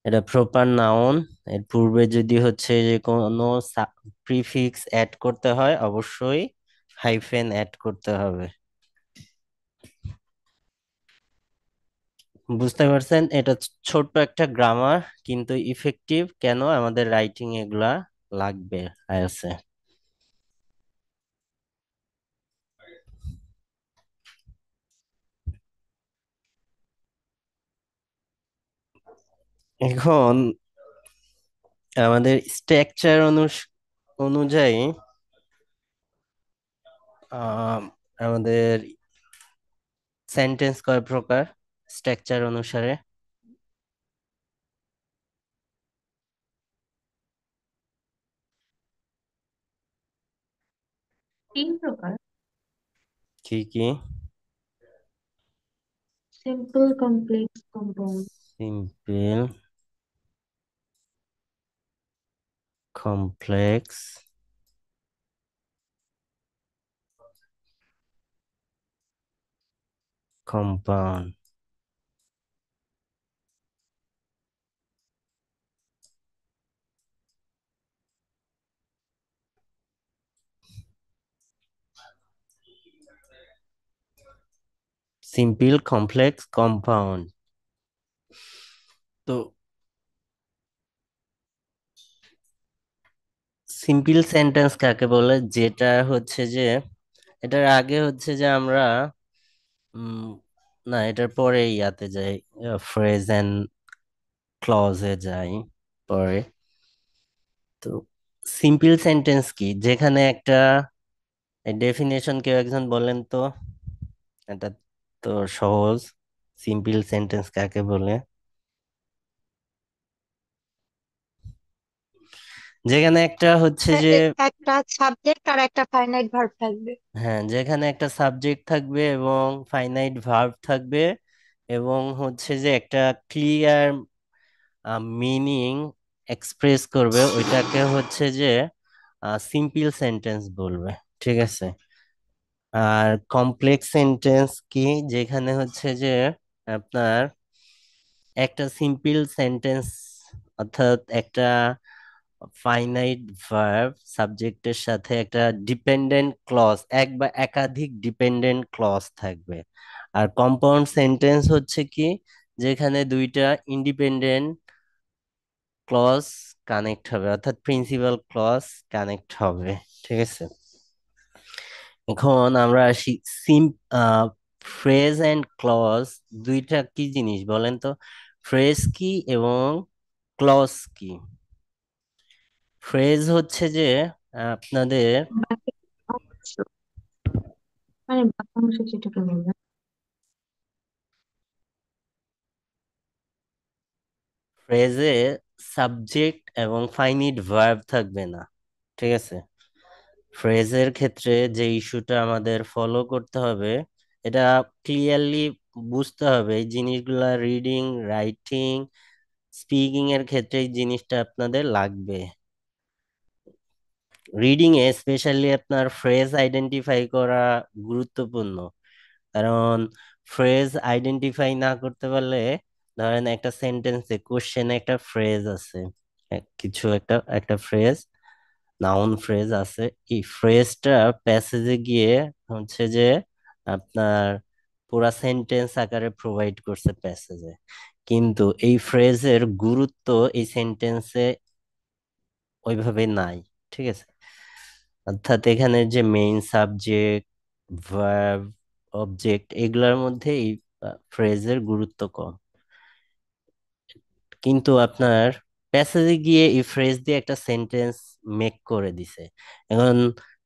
এটা প্রপার নাউন, এর পূর্বে যদি হচ্ছে যে কোনো প্রিফিক্স অ্যাড করতে হয়, অবশ্যই হাইফেন অ্যাড করতে হবে। বুঝতে পারছেন? এটা ছোট্ট একটা গ্রামার, কিন্তু ইফেক্টিভ। কেন আমাদের রাইটিং এগুলা লাগবে আইএলটিএস এ। এখন আমাদের স্ট্রাকচার অনুযায়ী আহ, আমাদের সেন্টেন্স কয় প্রকার স্ট্রাকচার অনুসারে? 3 প্রকার: কি কি? Simple, complex, compound. Simple, complex, compound. Simple, complex, compound. তো সিম্পল সেন্টেন্স কাকে বলে? যেটা হচ্ছে যে এটার আগে হচ্ছে যে আমরা উম না, এটার পরে ইয়াতে যাই, ফ্রেজ এন্ড ক্লজে যাই পরে। তো সিম্পল সেন্টেন্স কি? যেখানে একটা ডেফিনেশন কেউ একজন বলেন তো, এটা তো সহজ। সিম্পল সেন্টেন্স কাকে বলে? যেখানে একটা হচ্ছে যে, একটা সাবজেক্ট আর একটা ফাইনাইট ভার্ব থাকবে। হ্যাঁ, যেখানে একটা সাবজেক্ট থাকবে এবং ফাইনাইট ভার্ব থাকবে, এবং হচ্ছে যে একটা ক্লিয়ার মিনিং এক্সপ্রেস করবে, ওইটাকে হচ্ছে যে সিম্পল সেন্টেন্স বলবে। ঠিক আছে? আর কমপ্লেক্স সেন্টেন্স কি? যেখানে হচ্ছে যে আপনার একটা সিম্পল সেন্টেন্স, অর্থাৎ একটা ফাইনাইট ভার্ব সাবজেক্টের সাথে একটা ডিপেন্ডেন্ট ক্লজ, এক বা একাধিক ডিপেন্ডেন্ট ক্লজ থাকবে। আর কম্পাউন্ড সেন্টেন্স হচ্ছে কি? যেখানে দুইটা ইন্ডিপেন্ডেন্ট ক্লজ কানেক্ট হবে, অর্থাৎ প্রিন্সিপাল ক্লজ কানেক্ট হবে। ঠিক আছে? এখন আমরা আসি সিম ফ্রেজ এন্ড ক্লজ দুইটা কি জিনিস বলেন তো? ফ্রেজ কি এবং ক্লজ কি? ফ্রেজ হচ্ছে যে আপনাদের বাকি অংশ, মানে বাক্যাংশ যেটাকে বললাম। ফ্রেজে সাবজেক্ট এবং ফাইনিট ভার্ব থাকবে না। ঠিক আছে? ফ্রেজের ক্ষেত্রে যে ইস্যুটা আমাদের ফলো করতে হবে, এটা ক্লিয়ারলি বুঝতে হবে। এই জিনিসগুলা রিডিং, রাইটিং, স্পিকিং এর ক্ষেত্রে এই জিনিসটা আপনাদের লাগবে। রিডিং এ স্পেশালি আপনার ফ্রেজ আইডেন্টিফাই করা গুরুত্বপূর্ণ। কারণ ফ্রেজ আইডেন্টিফাই না করতে পারলে, ধরেন একটা সেন্টেন্সে কোশ্চেনে একটা ফ্রেজ আছে, কিছু একটা একটা ফ্রেজ, নাউন ফ্রেজ আছে, এই ফ্রেজটা প্যাসেজে গিয়ে হচ্ছে যে আপনার পুরা সেন্টেন্স আকারে প্রোভাইড করছে প্যাসেজে, কিন্তু এই ফ্রেজের গুরুত্ব এই সেন্টেন্সে ওইভাবে নাই। ঠিক আছে? অর্থাৎ এখানে যে মেইন সাবজেক্ট, ভার্ব, অবজেক্ট, এগুলোর মধ্যে এই ফ্রেজের গুরুত্ব কম। কিন্তু আপনার প্যাসেজে গিয়ে এই ফ্রেজ দিয়ে একটা সেন্টেন্স মেক করে দিছে। এখন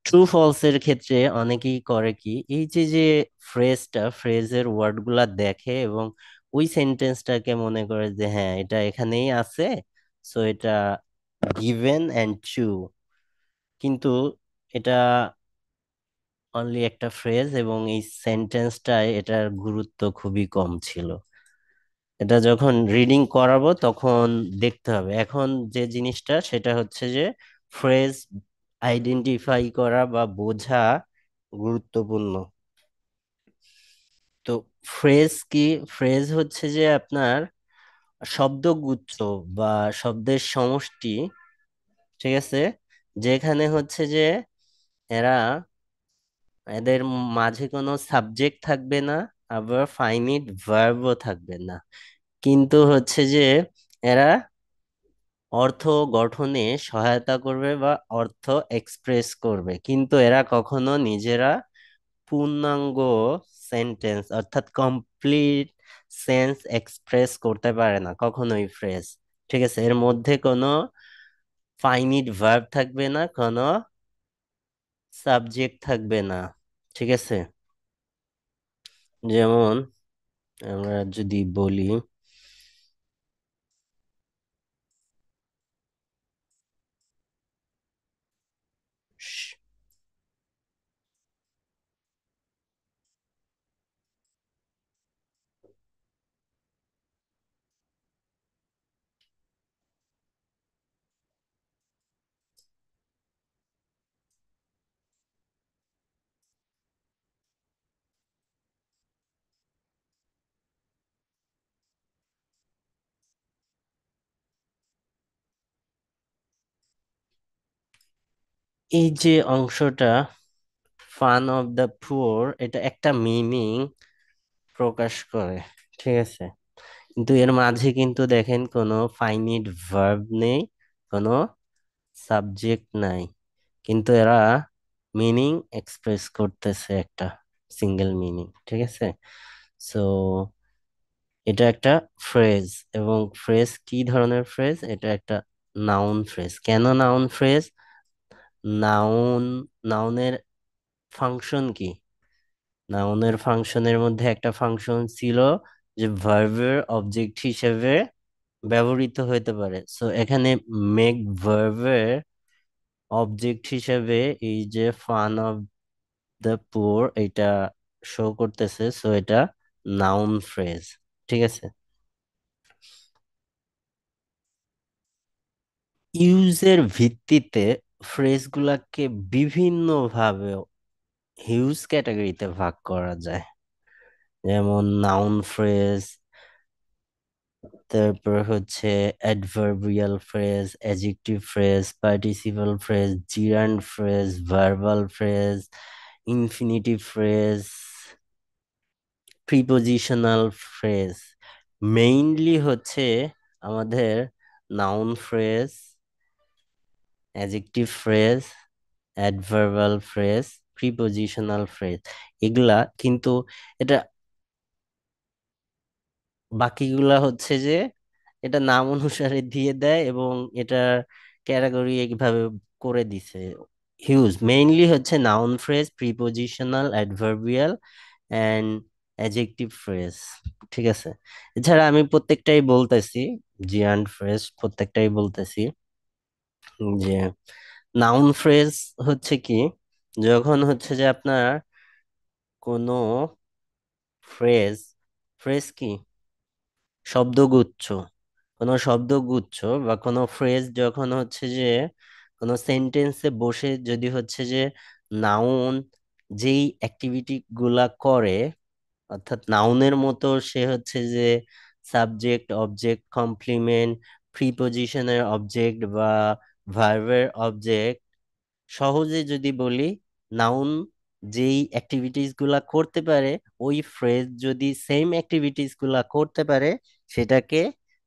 ট্রু ফলস এর ক্ষেত্রে অনেকেই করে কি, এই যে যে ফ্রেজের ওয়ার্ড গুলা দেখে এবং ওই সেন্টেন্সটাকে মনে করে যে হ্যাঁ, এটা এখানেই আছে, সো এটা গিভেন এন্ড ট্রু। কিন্তু এটা অনলি একটা ফ্রেজ, এবং এই সেন্টেন্সটায় এটার গুরুত্ব খুবই কম ছিল। এটা যখন রিডিং করাবো তখন দেখতে হবে। এখন যে জিনিসটা সেটা হচ্ছে যে ফ্রেজ আইডেন্টিফাই করা বা বোঝা গুরুত্বপূর্ণ। তো ফ্রেজ কি? ফ্রেজ হচ্ছে যে আপনার শব্দগুচ্ছ বা শব্দের সমষ্টি, ঠিক আছে, যেখানে হচ্ছে যে এরা এদের মাঝে কোনো সাবজেক্ট থাকবে না, আবার ফাইনিট ভার্বও থাকবে না, কিন্তু হচ্ছে যে এরা অর্থ গঠনে সহায়তা করবে বা অর্থ এক্সপ্রেস করবে, কিন্তু এরা কখনো নিজেরা পূর্ণাঙ্গ সেন্টেন্স অর্থাৎ কমপ্লিট সেন্স এক্সপ্রেস করতে পারে না কখনোই ফ্রেজ। ঠিক আছে, এর মধ্যে কোনো ফাইনিট ভার্ব থাকবে না, কোনো সাবজেক্ট থাকবে না। ঠিক আছে, যেমন আমরা যদি বলি স- এই যে অংশটা ফান অফ দ্য পুয়ার, এটা একটা মিনিং প্রকাশ করে। ঠিক আছে, কিন্তু এর মাঝে কিন্তু দেখেন কোনো ফাইনিট ভার্ব নেই, কোনো সাবজেক্ট নাই, কিন্তু এরা মিনিং এক্সপ্রেস করতেছে একটা সিঙ্গেল মিনিং। ঠিক আছে, সো এটা একটা ফ্রেজ। এবং ফ্রেজ কি ধরনের ফ্রেজ? এটা একটা নাউন ফ্রেজ। কেন নাউন ফ্রেজ? নাউন, নাউনের ফাংশন কি? নাউনের ফাংশনের মধ্যে একটা ফাংশন ছিল যে ভার্বের অবজেক্ট হিসেবে ব্যবহৃত হতে পারে। সো এখানে মেক ভার্বের অবজেক্ট হিসেবে এই যে ফান অফ দ্য পুর এটা শো করতেছে, সো এটা নাউন ফ্রেজ। ঠিক আছে, ইউজের ভিত্তিতে ফ্রেজগুলাকে বিভিন্নভাবে হিউজ ক্যাটাগরিতে ভাগ করা যায়। যেমন নাউন ফ্রেজ, তারপর হচ্ছে adverbial phrase, adjective phrase, participle phrase, জিরান্ড phrase, verbal phrase, infinitive phrase, prepositional phrase. Mainly হচ্ছে আমাদের noun phrase, adjective phrase, adverbial phrase, prepositional phrase, এগুলা কিন্তু এটা বাকিগুলা হচ্ছে যে এটা নাম অনুসারে দিয়ে দেয় এবং এটা ক্যাটাগরি এইভাবে করে দিছে। হিউজ মেইনলি হচ্ছে noun phrase, prepositional, adverbial and adjective phrase. ঠিক আছে, এছাড়া আমি প্রত্যেকটাই বলতেছি, জি অ্যান্ড ফ্রেজ প্রত্যেকটাই বলতেছি। যে নাউন ফ্রেজ হচ্ছে কি, যখন হচ্ছে যে আপনার কোনো ফ্রেজ, ফ্রেজ কি শব্দগুচ্ছ, কোনো শব্দগুচ্ছ বা কোনো ফ্রেজ যখন হচ্ছে যে কোনো সেন্টেন্সে বসে যদি হচ্ছে যে নাউন যেই অ্যাক্টিভিটি গুলা করে, অর্থাৎ নাউনের মতো সে হচ্ছে যে সাবজেক্ট, অবজেক্ট, কমপ্লিমেন্ট, প্রিপোজিশনের অবজেক্ট বা ভার্বের অবজেক্ট, সহজে যদি বলি নাউন যেই অ্যাক্টিভিটিস গুলা করতে পারে, ওই ফ্রেজ যদি সেম অ্যাক্টিভিটিস গুলা করতে পারে, সেটাকে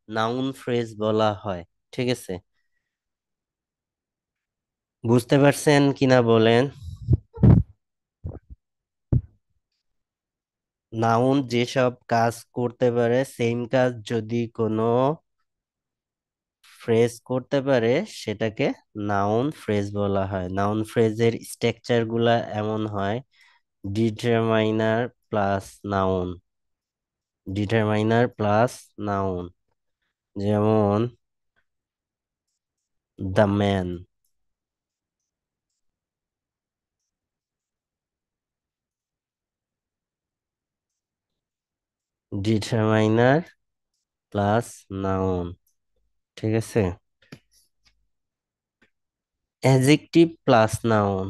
নাউন ফ্রেজ বলা হয়। ঠিক আছে, বুঝতে পারছেন কিনা বলেন? নাউন যেসব কাজ করতে পারে, সেম কাজ যদি কোনো ফ্রেজ করতে পারে, সেটাকে নাউন ফ্রেজ বলা হয়। নাউন ফ্রেজের স্ট্রাকচার গুলা এমন হয়: determiner plus noun, determiner plus noun. যেমন the man, determiner plus noun. ঠিক আছে, adjective plus noun.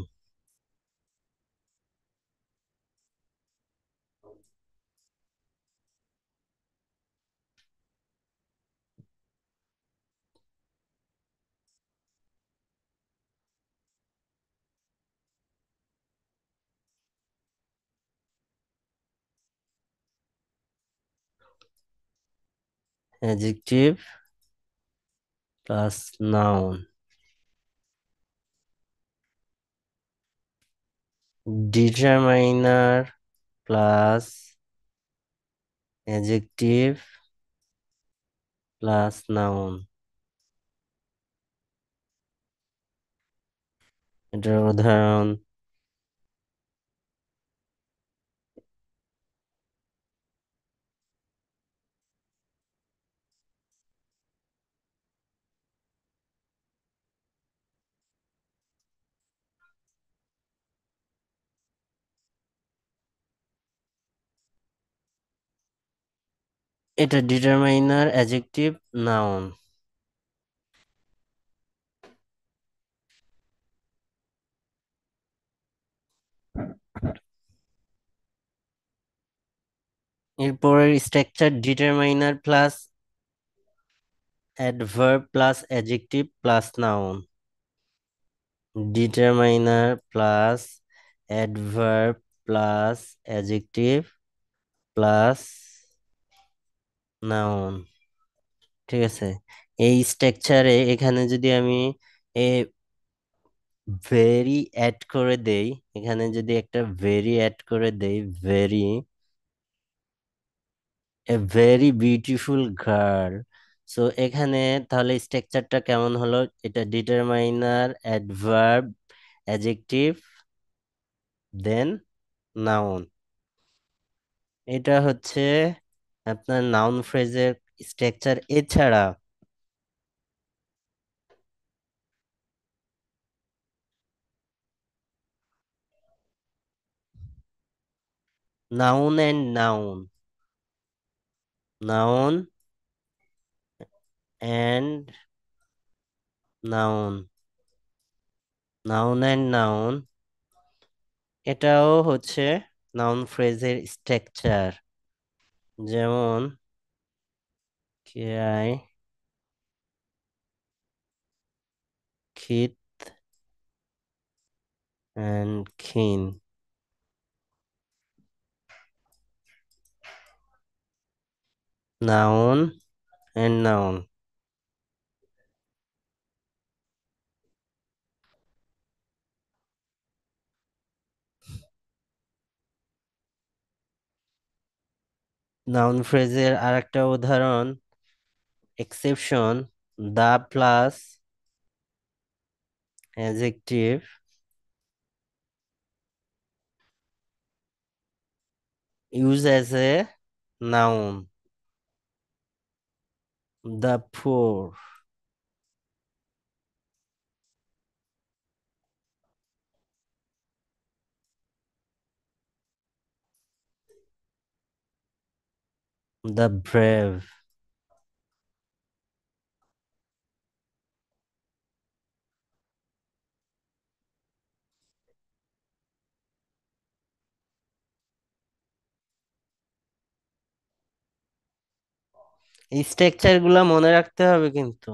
Adjective plus noun. Determiner plus adjective plus noun. এটার উদাহরণ: এটা ডিটারমাইনার, অ্যাডজেক্টিভ, নাউন। এরপরের structure determiner plus adverb plus adjective plus noun. Determiner plus adverb plus adjective plus noun. ঠিক আছে, এই স্ট্রাকচারে এখানে যদি আমি এ ভেরি অ্যাড করে দেই, এখানে যদি একটা ভেরি অ্যাড করে দেই, very, a very beautiful girl. So এখানে তাহলে স্ট্রাকচারটা কেমন হলো? এটা determiner, adverb, adjective, then noun. এটা হচ্ছে আপনার নাউন ফ্রেজের স্ট্রাকচার। এছাড়া noun and noun, noun and noun, noun and noun, এটাও হচ্ছে নাউন ফ্রেজের স্ট্রাকচার। যেমন কেয়াই, খিত and খিন। Noun and noun. নাউন ফ্রেজের আরেকটা উদাহরণ, exception, the plus adjective use as a noun, the poor, the brave। এই স্ট্রাকচার গুলা মনে রাখতে হবে কিন্তু,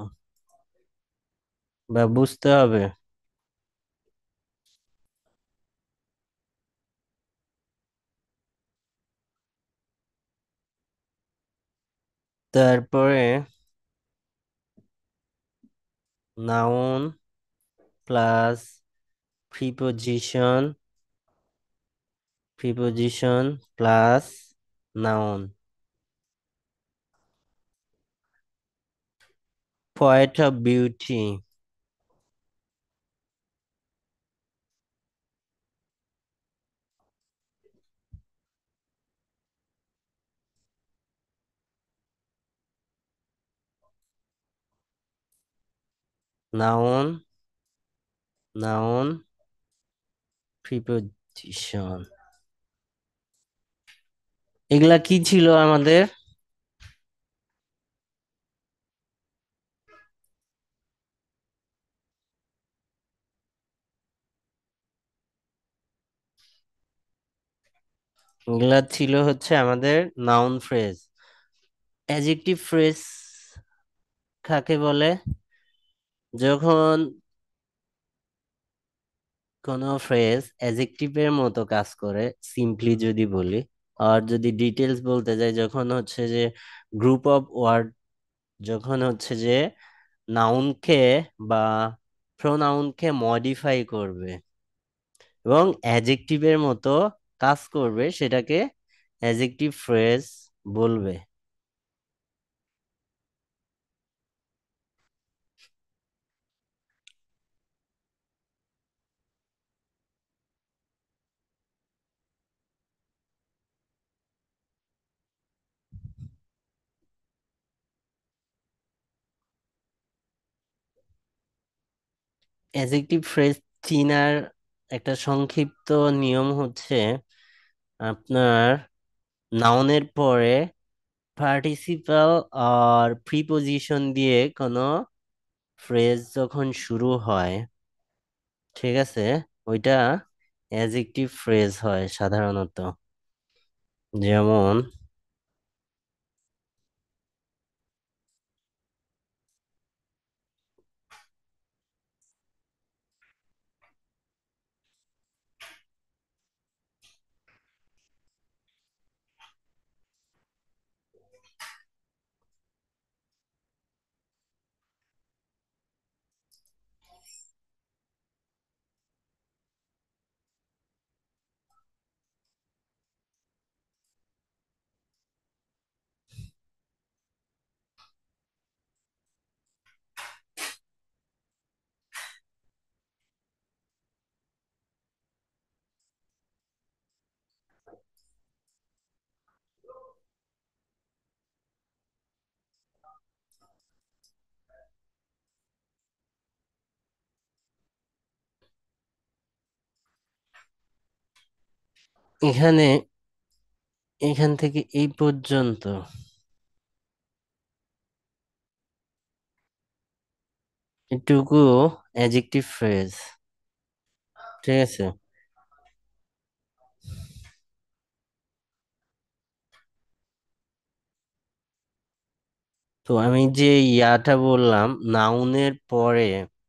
বা বুঝতে হবে। তারপরে noun plus preposition, preposition plus noun. Point of beauty, noun, noun, preposition. এগুলা কি ছিল আমাদের? এগুলা ছিল হচ্ছে আমাদের নাউন ফ্রেজ। অ্যাডজেক্টিভ ফ্রেজ কাকে বলে? যখন কোনো ফ্রেজ অ্যাডজেক্টিভের মতো কাজ করে, সিম্পলি যদি বলি। আর যদি ডিটেলস বলতে যাই, যখন হচ্ছে যে গ্রুপ অফ ওয়ার্ড, যখন হচ্ছে যে নাউনকে বা প্রোনাউনকে মডিফাই করবে এবং অ্যাডজেক্টিভের মতো কাজ করবে, সেটাকে অ্যাডজেক্টিভ ফ্রেজ বলবে। অ্যাডজেক্টিভ ফ্রেজ চিনার একটা সংক্ষিপ্ত নিয়ম হচ্ছে, আপনার নাউনের পরে পার্টিসিপাল আর প্রিপোজিশন দিয়ে কোনো ফ্রেজ যখন শুরু হয়, ঠিক আছে, ওইটা অ্যাডজেক্টিভ ফ্রেজ হয় সাধারণত। যেমন এখানে, এখান থেকে এই পর্যন্ত এটুকু অ্যাডজেক্টিভ ফ্রেজ, ঠিক আছে। তো আমি যে ইয়াটা বললাম নাউনের পরে,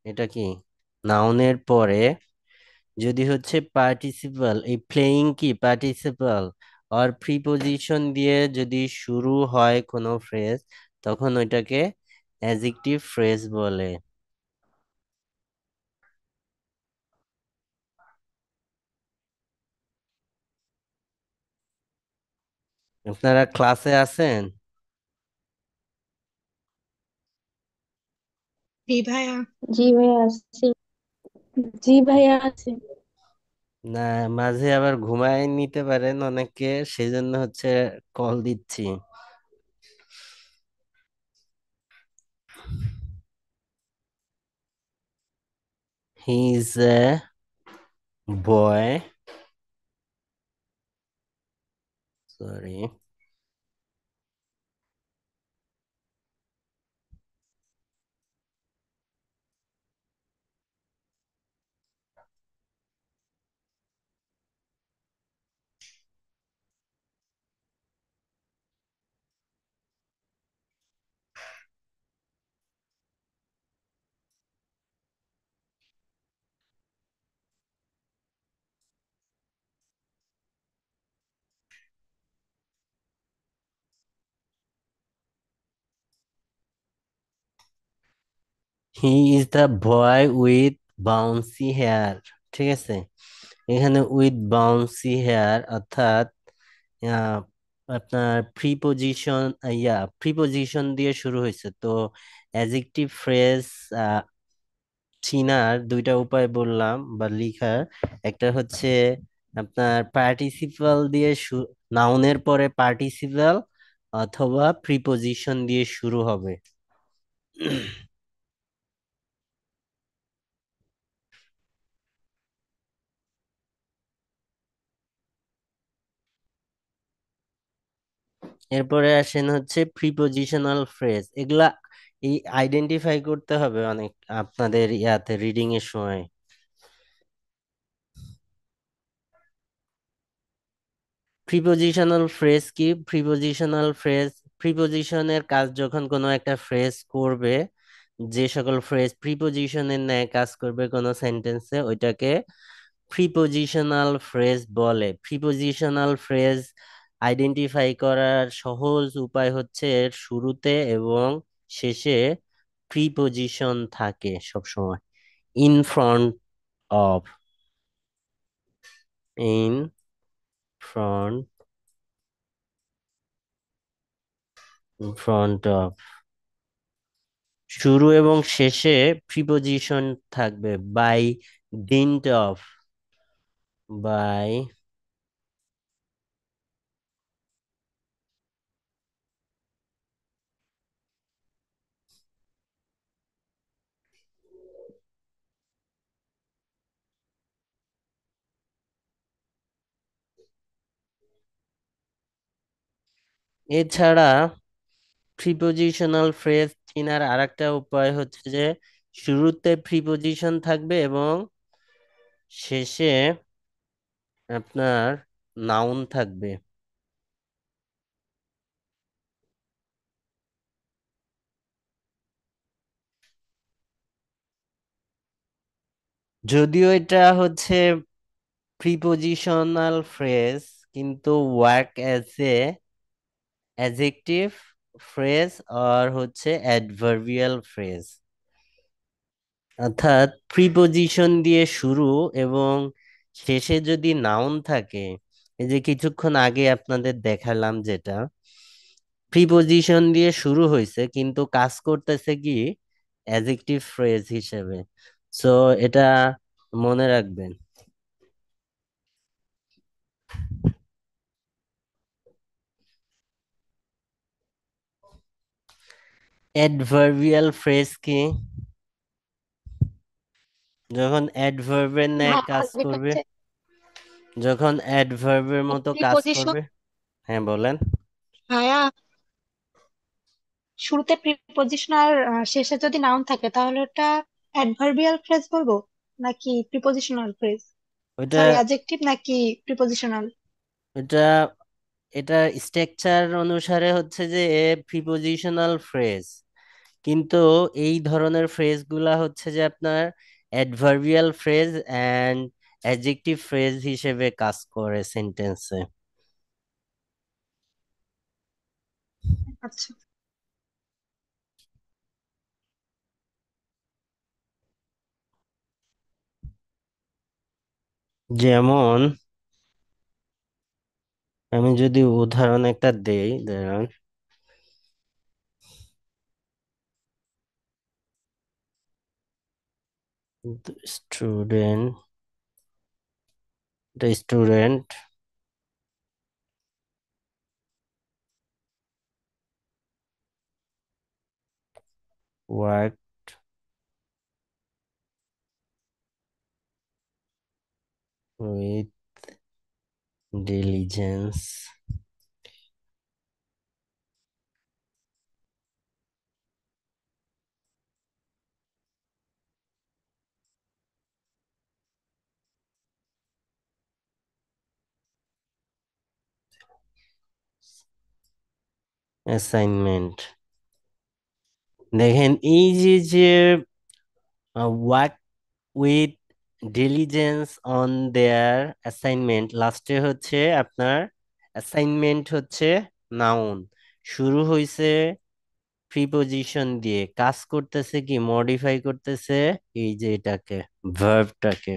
এটা কি নাউনের পরে যদি হচ্ছে পার্টিসিপাল, এই প্লেইং কি পার্টিসিপাল আর প্রিপোজিশন দিয়ে যদি শুরু হয় কোনো ফ্রেজ, তখন ওইটাকে অ্যাডজেক্টিভ ফ্রেজ বলে। আপনারা ক্লাসে আছেন? জি ভাইয়া। জি ভাইয়া আসছি। জি ভাইয়া আছে। না, মাঝে আবার ঘুমায় নিতে পারেন অনেকে, সেই জন্য হচ্ছে কল দিচ্ছি। He is a boy, sorry, he is the boy with bouncy hair, ঠিক আছে। এখানে উইথ বাউন্সি হেয়ার অর্থাৎ আহ, আপনার প্রিপোজিশন, প্রিপোজিশন দিয়ে শুরু হয়েছে। তো অ্যাডজেক্টিভ ফ্রেজ চিনার দুইটা উপায় বললাম বা লিখার। একটা হচ্ছে আপনার পার্টিসিপাল দিয়ে নাউনের পরে পার্টিসিপাল অথবা প্রিপোজিশন দিয়ে শুরু হবে। এরপরে আসেন হচ্ছে প্রিপোজিশনাল ফ্রেজ। এগুলা এই আইডেন্টিফাই করতে হবে অনেক আপনাদের ইয়াতে রিডিং এর সময়। প্রিপোজিশনাল ফ্রেজ কি? প্রিপোজিশনের কাজ যখন কোনো একটা ফ্রেজ করবে, যে সকল ফ্রেজ প্রিপোজিশনের ন্যায় কাজ করবে কোনো সেন্টেন্সে, ওইটাকে প্রিপোজিশনাল ফ্রেজ বলে। প্রিপোজিশনাল ফ্রেজ আইডেন্টিফাই করার সহজ উপায় হচ্ছে এর শুরুতে এবং শেষে প্রিপোজিশন থাকে সবসময়। In front of, in front, front of, শুরু এবং শেষে প্রিপোজিশন থাকবে। বাই ডিন্ট অফ, বাই, এছাড়া প্রিপোজিশনাল ফ্রেজ চেনার আরেকটা উপায় হচ্ছে যে শুরুতে প্রিপোজিশন থাকবে এবং শেষে আপনার নাউন থাকবে। যদিও এটা হচ্ছে প্রিপোজিশনাল ফ্রেজ, কিন্তু work as a adjective phrase আর হচ্ছে অ্যাডভার্বিয়াল ফ্রেজ। অর্থাৎ প্রিপোজিশন দিয়ে শুরু এবং শেষে যদি নাউন থাকে, এই যে কিছুক্ষণ আগে আপনাদের দেখালাম যেটা প্রিপোজিশন দিয়ে শুরু হয়েছে কিন্তু কাজ করতেছে কি অ্যাডজেক্টিভ ফ্রেজ হিসেবে। সো এটা মনে রাখবেন। অ্যাডভার্বিয়াল ফ্রেজ কি? যখন অ্যাডভার্বের ন্যায় কাজ যেটা করবে, হচ্ছে যখন অ্যাডভার্বের মতো কাজ প্রিপোজিশন। করবে। হ্যাঁ বলেন। ভাইয়া, শুরুতে প্রিপোজিশন আর শেষে যদি নাউন থাকে তাহলে ওটা অ্যাডভার্বিয়াল ফ্রেজ বলবো নাকি প্রিপোজিশনাল ফ্রেজ? ওইটা সরি, অ্যাডজেক্টিভ নাকি প্রিপোজিশনাল? এটা এটা স্ট্রাকচার অনুসারে হচ্ছে যে প্রিপোজিশনাল ফ্রেজ, কিন্তু এই ধরনের ফ্রেজগুলা হচ্ছে যে আপনার adverbial phrase and adjective phrase হিসেবে কাজ করে সেন্টেন্সে। আচ্ছা। যেমন আমি যদি উদাহরণ একটা দেই, দাঁড়ান। Student, the student work with diligence assignment। দেখেন এই যে যে work with diligence on their assignment, লাস্টে হচ্ছে আপনার অ্যাসাইনমেন্ট হচ্ছে নাউন, শুরু হয়েছে প্রিপোজিশন দিয়ে, কাজ করতেছে কি মডিফাই করতেছে এই যে এটাকে, ভার্বটাকে।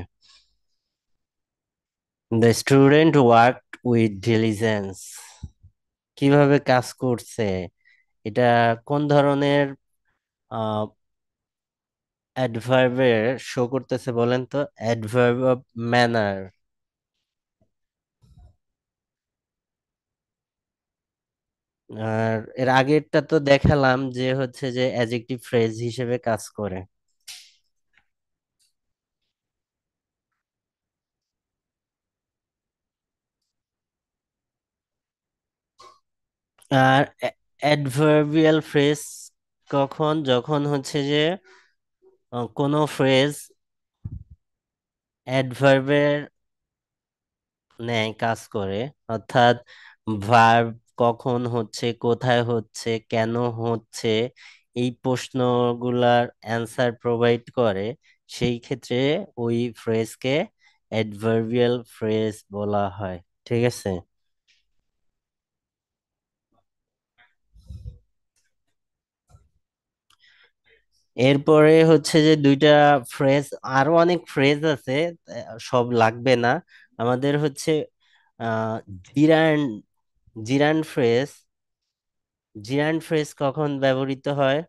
The student worked with diligence, কিভাবে কাজ করছে, এটা কোন ধরনের অ্যাডভার্বের শো করতেছে বলেন তো? Adverb of manner. আর এর আগেরটা তো দেখালাম যে হচ্ছে যে অ্যাডজেক্টিভ ফ্রেজ হিসেবে কাজ করে। আর অ্যাডভার্বিয়াল ফ্রেজ কখন? যখন হচ্ছে যে কোনো ফ্রেজ অ্যাডভার্বের ন্যায় কাজ করে। অর্থাৎ ভার্ব কখন হচ্ছে, কোথায় হচ্ছে, কেন হচ্ছে, এই প্রশ্নগুলার অ্যান্সার প্রোভাইড করে। সেই ক্ষেত্রে ওই ফ্রেজকে অ্যাডভার্বিয়াল ফ্রেজ বলা হয়। ঠিক আছে। এরপরে হচ্ছে যে দুইটা ফ্রেজ, আরো অনেক ফ্রেজ আছে, সব লাগবে না আমাদের। হচ্ছে আহ জিরান জিরান ফ্রেজ। জিরান ফ্রেজ কখন ব্যবহৃত হয়?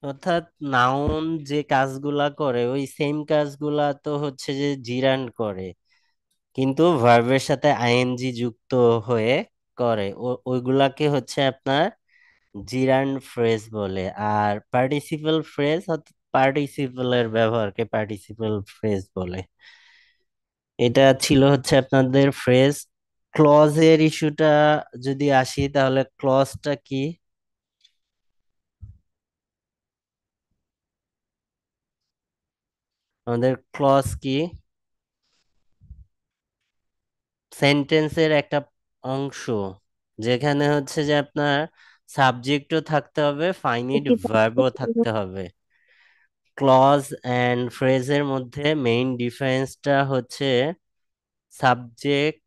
অর্থাৎ নাউন যে কাজগুলা করে ওই সেম কাজগুলা তো হচ্ছে যে জিরান করে, কিন্তু ভার্বের সাথে আইএনজি যুক্ত হয়ে করে, ওইগুলাকে হচ্ছে আপনার জিরান্ড ফ্রেজ বলে। আর পার্টিসিপল ফ্রেজ অর্থাৎ পার্টিসিপলের ব্যবহারকে পার্টিসিপল ফ্রেজ বলে। এটা ছিল হচ্ছে আপনাদের ফ্রেজ। ক্লজের ইস্যুটা যদি আসি, তাহলে ক্লজটা কি? আমাদের ক্লজ কি? সেন্টেন্সের একটা অংশ, যেখানে হচ্ছে যে আপনার সাবজেক্টও থাকতে হবে, ফাইনিট ভার্বও থাকতে হবে। ক্লজ এন্ড ফ্রেজের মধ্যে মেইন ডিফারেন্সটা হচ্ছে সাবজেক্ট,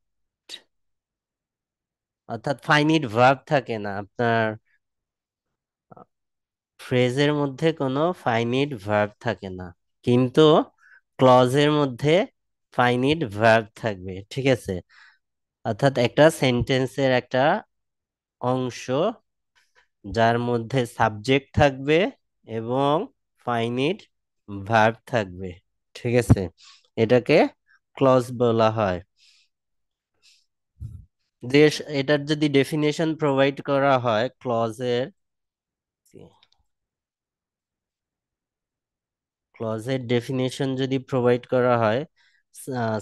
অর্থাৎ ফাইনিট ভার্ব থাকে না আপনার ফ্রেজের মধ্যে, কোনো ফাইনিট ভার্ব থাকে না, কিন্তু ক্লজের মধ্যে ফাইনিট ভার্ব থাকবে। ঠিক আছে। অর্থাৎ একটা সেন্টেন্সের একটা অংশ যার মধ্যে সাবজেক্ট থাকবে এবং ফাইনিট ভার্ব থাকবে। ঠিক আছে, এটাকে ক্লজ বলা হয়। এটার যদি ডেফিনেশন প্রোভাইড করা হয় ক্লজের ডেফিনেশন যদি প্রোভাইড করা হয়,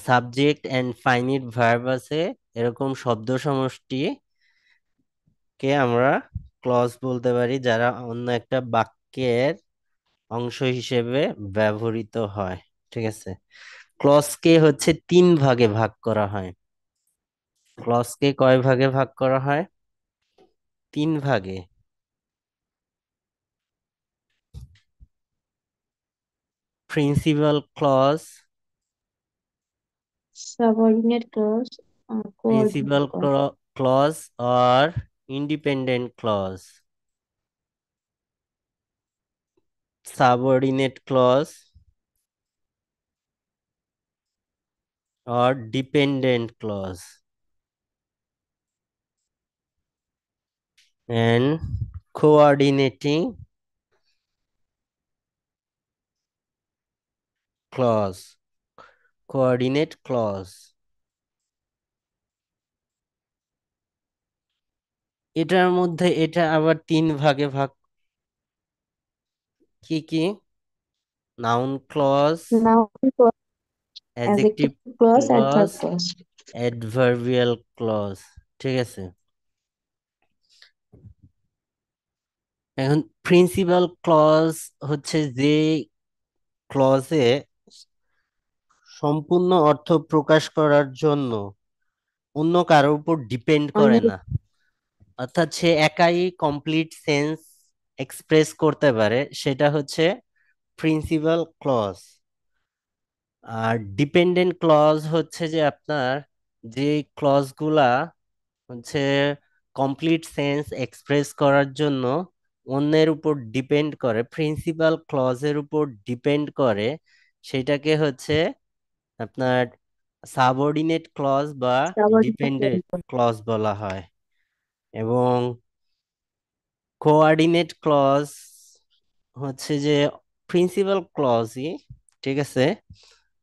সাবজেক্ট এন্ড ফাইনিট ভার্ব আছে এরকম শব্দ সমষ্টি কে আমরা ক্লজ বলতে পারি, যারা অন্য একটা বাক্যের অংশ হিসেবে ব্যবহৃত হয়। ঠিক আছে। ক্লজকে হচ্ছে তিন ভাগে ভাগ করা হয়। ক্লজকে কয় ভাগে ভাগ করা হয়? তিন ভাগে। Principal clause, Subordinate clause, principal coordinate clause. Clause আর independent clause, subordinate clause or dependent clause, and coordinating clause, coordinate clause। এটার মধ্যে এটা আবার তিন ভাগে ভাগ। কি কি? Noun clause, Noun clause, adjective adjective clause, adverb clause, clause. Adverbial clause. ঠিক আছে। এখন প্রিন্সিপাল ক্লজ হচ্ছে যে ক্লজে সম্পূর্ণ অর্থ প্রকাশ করার জন্য অন্য কারোর উপর ডিপেন্ড করে অন্য না, অর্থাৎ সে একাই কমপ্লিট সেন্স এক্সপ্রেস করতে পারে, সেটা হচ্ছে প্রিন্সিপাল ক্লজ। আর ডিপেন্ডেন্ট ক্লজ হচ্ছে যে আপনার যে ক্লজ গুলা হচ্ছে কমপ্লিট সেন্স এক্সপ্রেস করার জন্য অন্যের উপর ডিপেন্ড করে, প্রিন্সিপাল ক্লজের উপর ডিপেন্ড করে, সেটাকে হচ্ছে আপনার সাবঅর্ডিনেট ক্লজ বা subordinate ডিপেন্ডেন্ট clause. ক্লজ বলা হয়। এবং কোঅর্ডিনেট ক্লজ হচ্ছে যে প্রিন্সিপাল ক্লজই, ঠিক আছে,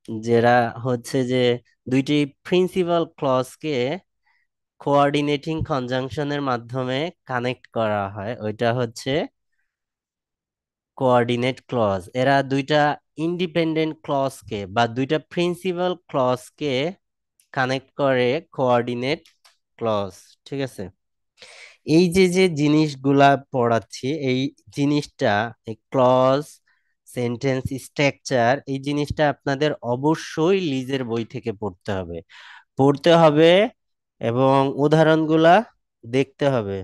যেটা হচ্ছে যে দুইটি প্রিন্সিপাল ক্লজকে কোঅর্ডিনেটিং কনজাংশনের মাধ্যমে কানেক্ট করা হয়, ওইটা হচ্ছে কোঅর্ডিনেট ক্লজ। এরা দুইটা ইন্ডিপেন্ডেন্ট ক্লজকে বা দুইটা প্রিন্সিপাল ক্লজকে কানেক্ট করে কোঅর্ডিনেট ক্লজ। ঠিক আছে। এই যে যে জিনিসগুলা পড়াচ্ছি, এই জিনিসটা, ক্লজ, সেন্টেন্স স্ট্রাকচার, এই জিনিসটা আপনাদের অবশ্যই লিজের বই থেকে পড়তে হবে এবং উদাহরণগুলা দেখতে হবে।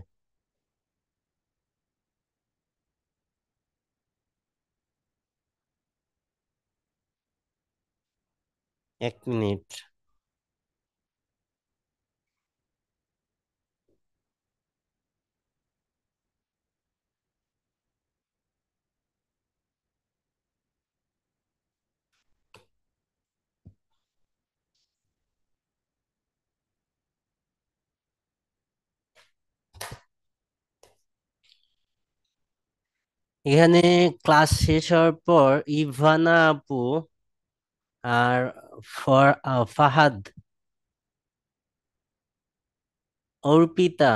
1 মিনিট। এখানে ক্লাস শেষ হওয়ার পর ইভানা আপু আর ফাহাদ, অর্পিতা,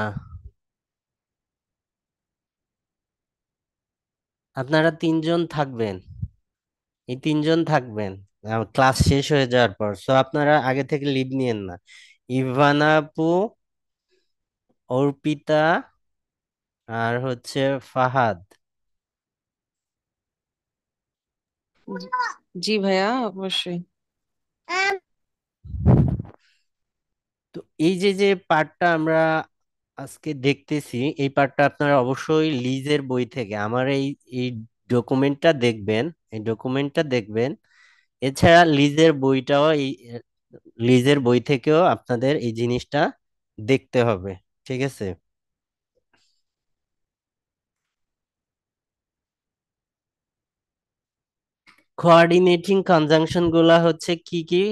আপনারা তিনজন থাকবেন। এই তিনজন থাকবেন ক্লাস শেষ হয়ে যাওয়ার পর। সো আপনারা আগে থেকে লিভ নিয়েন না। ইভানা আপু, অর্পিতা আর হচ্ছে ফাহাদ। জি ভাইয়া, অবশ্যই। তো এই যে যে পার্টটা আমরা আজকে দেখতেছি, এই পার্টটা আপনারা অবশ্যই লিজের বই থেকে আমার এই ডকুমেন্টটা দেখবেন, এই ডকুমেন্টটা দেখবেন। এছাড়া লিজের বই থেকেও আপনাদের এই জিনিসটা দেখতে হবে। ঠিক আছে। কোঅর্ডিনেটিং কনজাংশন গুলা হচ্ছে কি কি?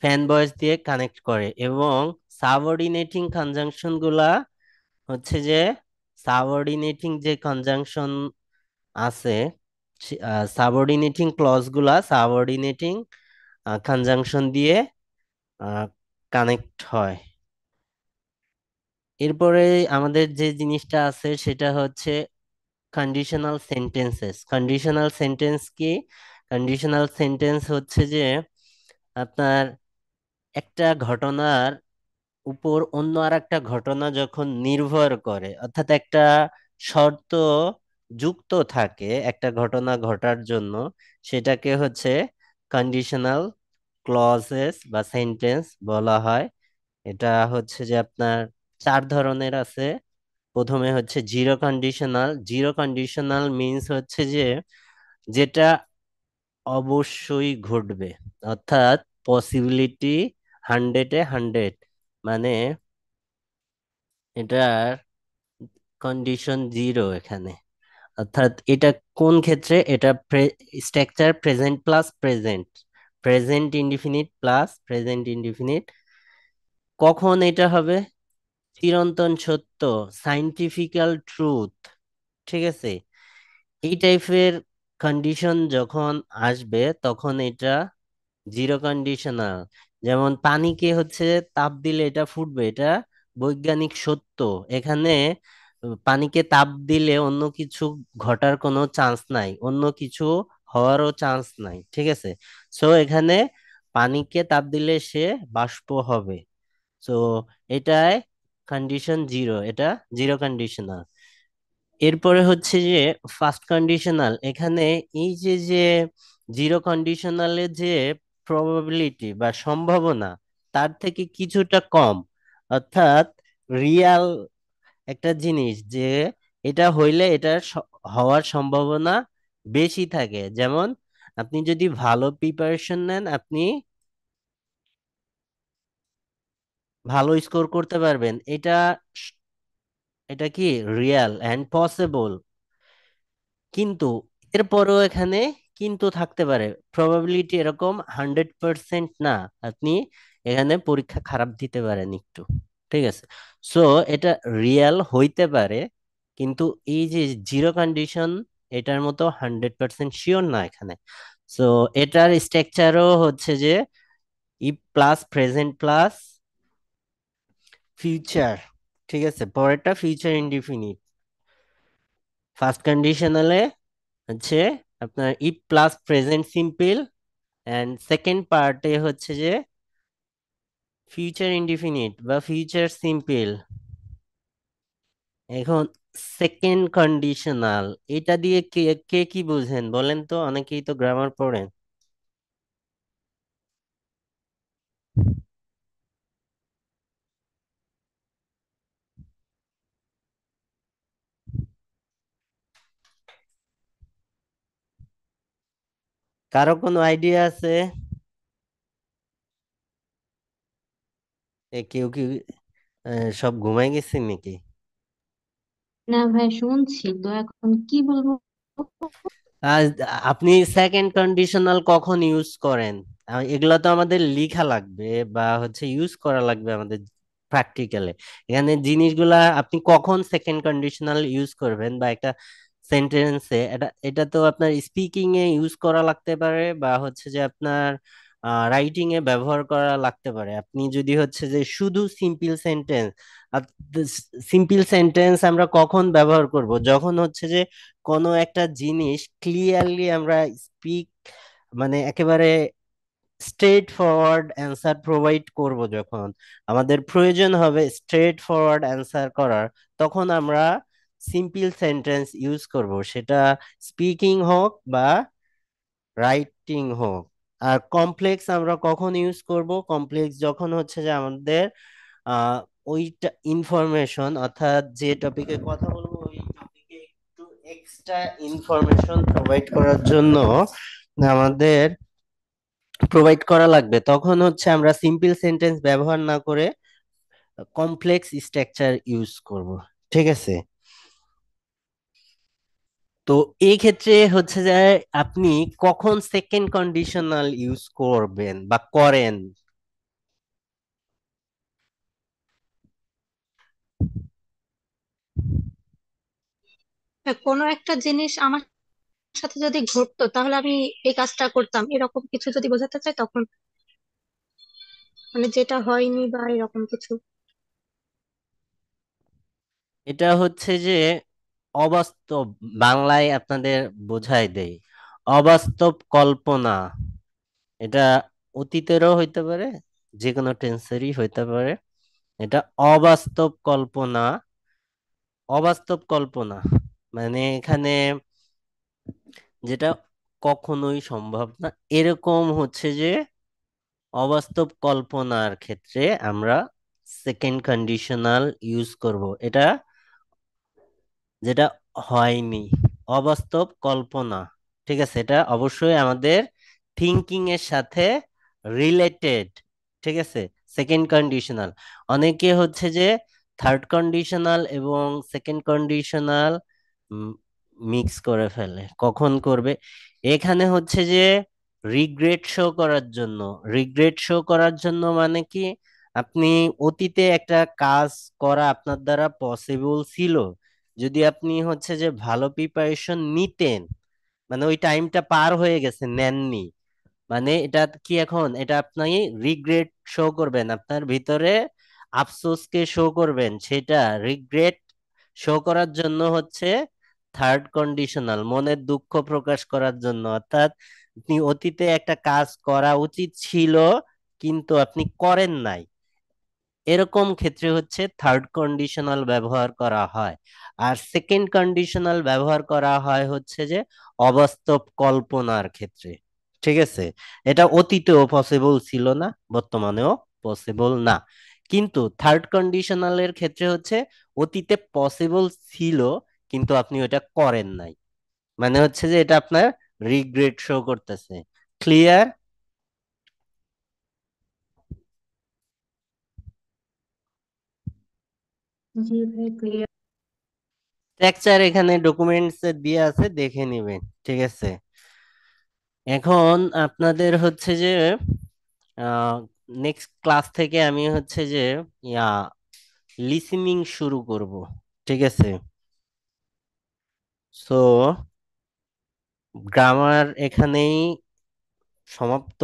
ফ্যান ভয়েস দিয়ে কানেক্ট করে। এবং সাবঅর্ডিনেটিং কনজাংশন গুলা হচ্ছে যে, সাবঅর্ডিনেটিং যে কনজাংশন আছে, সাবঅর্ডিনেটিং ক্লজ গুলা সাবঅর্ডিনেটিং কনজাংশন দিয়ে কানেক্ট হয়। এরপরে আমাদের যে জিনিসটা আছে সেটা হচ্ছে কন্ডিশনাল সেন্টেন্সেস। কন্ডিশনাল সেন্টেন্স কি? কন্ডিশনাল সেন্টেন্স হচ্ছে যে আপনার একটা ঘটনার উপর অন্য আর একটা ঘটনা যখন নির্ভর করে, অর্থাৎ একটা শর্ত যুক্ত থাকে একটা ঘটনা ঘটার জন্য, সেটাকে হচ্ছে কন্ডিশনাল ক্লজেস বা সেন্টেন্স বলা হয়। এটা হচ্ছে যে আপনার 4 ধরনের আছে। প্রথমে হচ্ছে zero conditional. Zero conditional means হচ্ছে যে যেটা অবশ্যই ঘটবে, অর্থাৎ পসিবিলিটি 100-এ 100, মানে এটার কন্ডিশন জিরো এখানে। অর্থাৎ এটা কোন ক্ষেত্রে? এটা structure present plus present, present indefinite plus present indefinite. কখন এটা হবে? চিরন্তন সত্য, সাইন্টিফিক্যাল ট্রুথ। ঠিক আছে। এই টাইপের কন্ডিশন যখন আসবে তখন এটা জিরো কন্ডিশনাল। যেমন পানিকে হচ্ছে তাপ দিলে এটা ফুটবে, এটা বৈজ্ঞানিক সত্য। এখানে পানিকে তাপ দিলে অন্য কিছু ঘটার কোনো চান্স নাই, অন্য কিছু হওয়ারও চান্স নাই। ঠিক আছে। সো এখানে পানিকে তাপ দিলে সে বাষ্প হবে। সো এটাই কন্ডিশন জিরো, এটা জিরো কন্ডিশনাল। এরপরে হচ্ছে যে ফার্স্ট কন্ডিশনাল। এখানে এই যে যে জিরো কন্ডিশনালে যে প্রবাবিলিটি বা সম্ভাবনা তার থেকে কিছুটা কম, অর্থাৎ রিয়াল একটা জিনিস যে এটা হইলে এটার হওয়ার সম্ভাবনা বেশি থাকে। যেমন আপনি যদি ভালো প্রিপারেশন নেন, আপনি ভালো স্কোর করতে পারবেন। এটা কি রিয়াল অ্যান্ড পসিবল। কিন্তু এরপরও এখানে কিন্তু থাকতে পারে, প্রবাবিলিটি এরকম 100% না। আপনি এখানে পরীক্ষা খারাপ দিতে পারেন একটু। ঠিক আছে। সো এটা রিয়েল হইতে পারে, কিন্তু এই যে জিরো কন্ডিশন, এটার মতো 100% শিওর না এখানে। সো এটার স্ট্রাকচারও হচ্ছে যে if plus present plus future. ঠিক আছে। পরেরটা ফিউচার ইনডিফিনিট। ফার্স্ট কন্ডিশনালে হচ্ছে আপনার if plus present simple, and second পার্টে হচ্ছে যে ফিউচার ইনডিফিনিট বা ফিউচার সিম্পল। এখন সেকেন্ড কন্ডিশনাল, এটা দিয়ে কে কে কি বুঝেন বলেন তো, অনেকেই তো গ্রামার পড়েন। কারো কোনো আইডিয়া আছে? কেউ কি সব ঘুমাই গেছে নাকি? না ভাই, শুনছি তো, এখন কি বলবো? আর আপনি সেকেন্ড কন্ডিশনাল কখন ইউজ করেন? এগুলা তো আমাদের লিখা লাগবে বা হচ্ছে ইউজ করা লাগবে আমাদের প্র্যাকটিক্যালে। এখানে জিনিসগুলা আপনি কখন সেকেন্ড কন্ডিশনাল ইউজ করবেন বা একটা সেন্টেন্সে, এটা এটা তো আপনার স্পিকিং এ ইউজ করা লাগতে পারে বা হচ্ছে যে আপনার রাইটিং এ ব্যবহার করা লাগতে পারে। আপনি যদি হচ্ছে যে শুধু সিম্পল সেন্টেন্স, সিম্পল সেন্টেন্স আমরা কখন ব্যবহার করব? যখন হচ্ছে যে কোনো একটা জিনিস ক্লিয়ারলি আমরা স্পিক, মানে একেবারে স্ট্রেট ফরওয়ার্ড অ্যান্সার প্রোভাইড করব, যখন আমাদের প্রয়োজন হবে স্ট্রেট ফরওয়ার্ড অ্যান্সার করার, তখন আমরা সিম্পল সেন্টেন্স ইউজ করব, সেটা স্পিকিং হোক বা রাইটিং হোক। আর কমপ্লেক্স আমরা কখন ইউজ করব? কমপ্লেক্স যখন হচ্ছে যে আমাদের আহ ওইটা ইনফরমেশন, অর্থাৎ যে টপিকে কথা বলবো ওই টপিকে একটু এক্সট্রা ইনফরমেশন প্রোভাইড করার জন্য আমাদের প্রোভাইড করা লাগবে, তখন হচ্ছে আমরা সিম্পল সেন্টেন্স ব্যবহার না করে কমপ্লেক্স স্ট্রাকচার ইউজ করব। ঠিক আছে? তো এই ক্ষেত্রে হচ্ছে যে আপনি কখন সেকেন্ড কন্ডিশনাল ইউজ করবেন বা করেন? কোনো একটা জিনিস আমার সাথে যদি ঘটতো তাহলে আমি এই কাজটা করতাম, এরকম কিছু যদি বোঝাতে চাই তখন, মানে যেটা হয়নি বা এরকম কিছু। এটা হচ্ছে যে অবাস্তব, বাংলায় আপনাদের বোঝাই দেই, অবাস্তব কল্পনা। এটা অতীতেরও হইতে পারে, যে কোনো টেন্সেরই হইতে পারে। এটা অবাস্তব কল্পনা। অবাস্তব কল্পনা মানে এখানে যেটা কখনোই সম্ভব না, এরকম হচ্ছে যে অবাস্তব কল্পনার ক্ষেত্রে আমরা সেকেন্ড কন্ডিশনাল ইউজ করব। এটা যেটা হয়নি, অবাস্তব কল্পনা। ঠিক আছে? এটা অবশ্যই আমাদের থিঙ্কিং এর সাথে রিলেটেড। ঠিক আছে? সেকেন্ড কন্ডিশনাল, অনেকে হচ্ছে যে থার্ড কন্ডিশনাল এবং সেকেন্ড কন্ডিশনাল মিক্স করে ফেলে। কখন করবে? এখানে হচ্ছে যে রিগ্রেট শো করার জন্য। রিগ্রেট শো করার জন্য মানে কি, আপনি অতীতে একটা কাজ করা আপনার দ্বারা পসিবল ছিল, যদি আপনি হচ্ছে যে ভালো প্রিপারেশন নিতেন, মানে ওই টাইমটা পার হয়ে গেছে, নেননি, মানে এটা কি, এখন এটা আপনি রিগ্রেট শো করবেন, আপনার ভিতরে আফসোসকে শো করবেন, সেটা রিগ্রেট শো করার জন্য হচ্ছে থার্ড কন্ডিশনাল, মনের দুঃখ প্রকাশ করার জন্য। অর্থাৎ আপনি অতীতে একটা কাজ করা উচিত ছিল কিন্তু আপনি করেন নাই, এরকম ক্ষেত্রে হচ্ছে থার্ড কন্ডিশনাল ব্যবহার করা হয়। আর সেকেন্ড কন্ডিশনাল ব্যবহার করা হয় হচ্ছে যে অবাস্তব কল্পনার ক্ষেত্রে। ঠিক আছে? এটা অতীতেও পসিবল ছিল না, বর্তমানেও পসিবল না। কিন্তু থার্ড কন্ডিশনালের ক্ষেত্রে হচ্ছে অতীতে পসিবল ছিল কিন্তু আপনি ওটা করেন নাই, মানে হচ্ছে যে এটা আপনার রিগ্রেট শো করতেছে। ক্লিয়ার? জি ভাই, ক্লিয়ার। স্ট্রাকচার এখানে ডকুমেন্টস দিয়ে আছে, দেখে নিবেন। ঠিক আছে? এখন আপনাদের হচ্ছে যে নেক্সট ক্লাস থেকে আমি হচ্ছে যে ইয়া লিসেনিং শুরু করব। ঠিক আছে? সো গ্রামার এখানেই সমাপ্ত।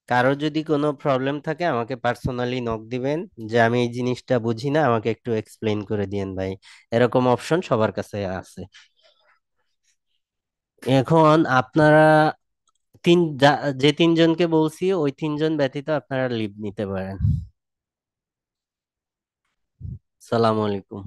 কারো যদি কোনো প্রবলেম থাকে আমাকে পার্সোনালি নক দিবেন, যে আমি এই জিনিসটা বুঝি না, আমাকে একটু এক্সপ্লেইন করে দিয়েন ভাই, এরকম অপশন সবার কাছে আছে। এখন আপনারা যে তিনজনকে বলছি ওই তিনজন ব্যতীত আপনারা লিভ নিতে পারেন। সালাম আলাইকুম।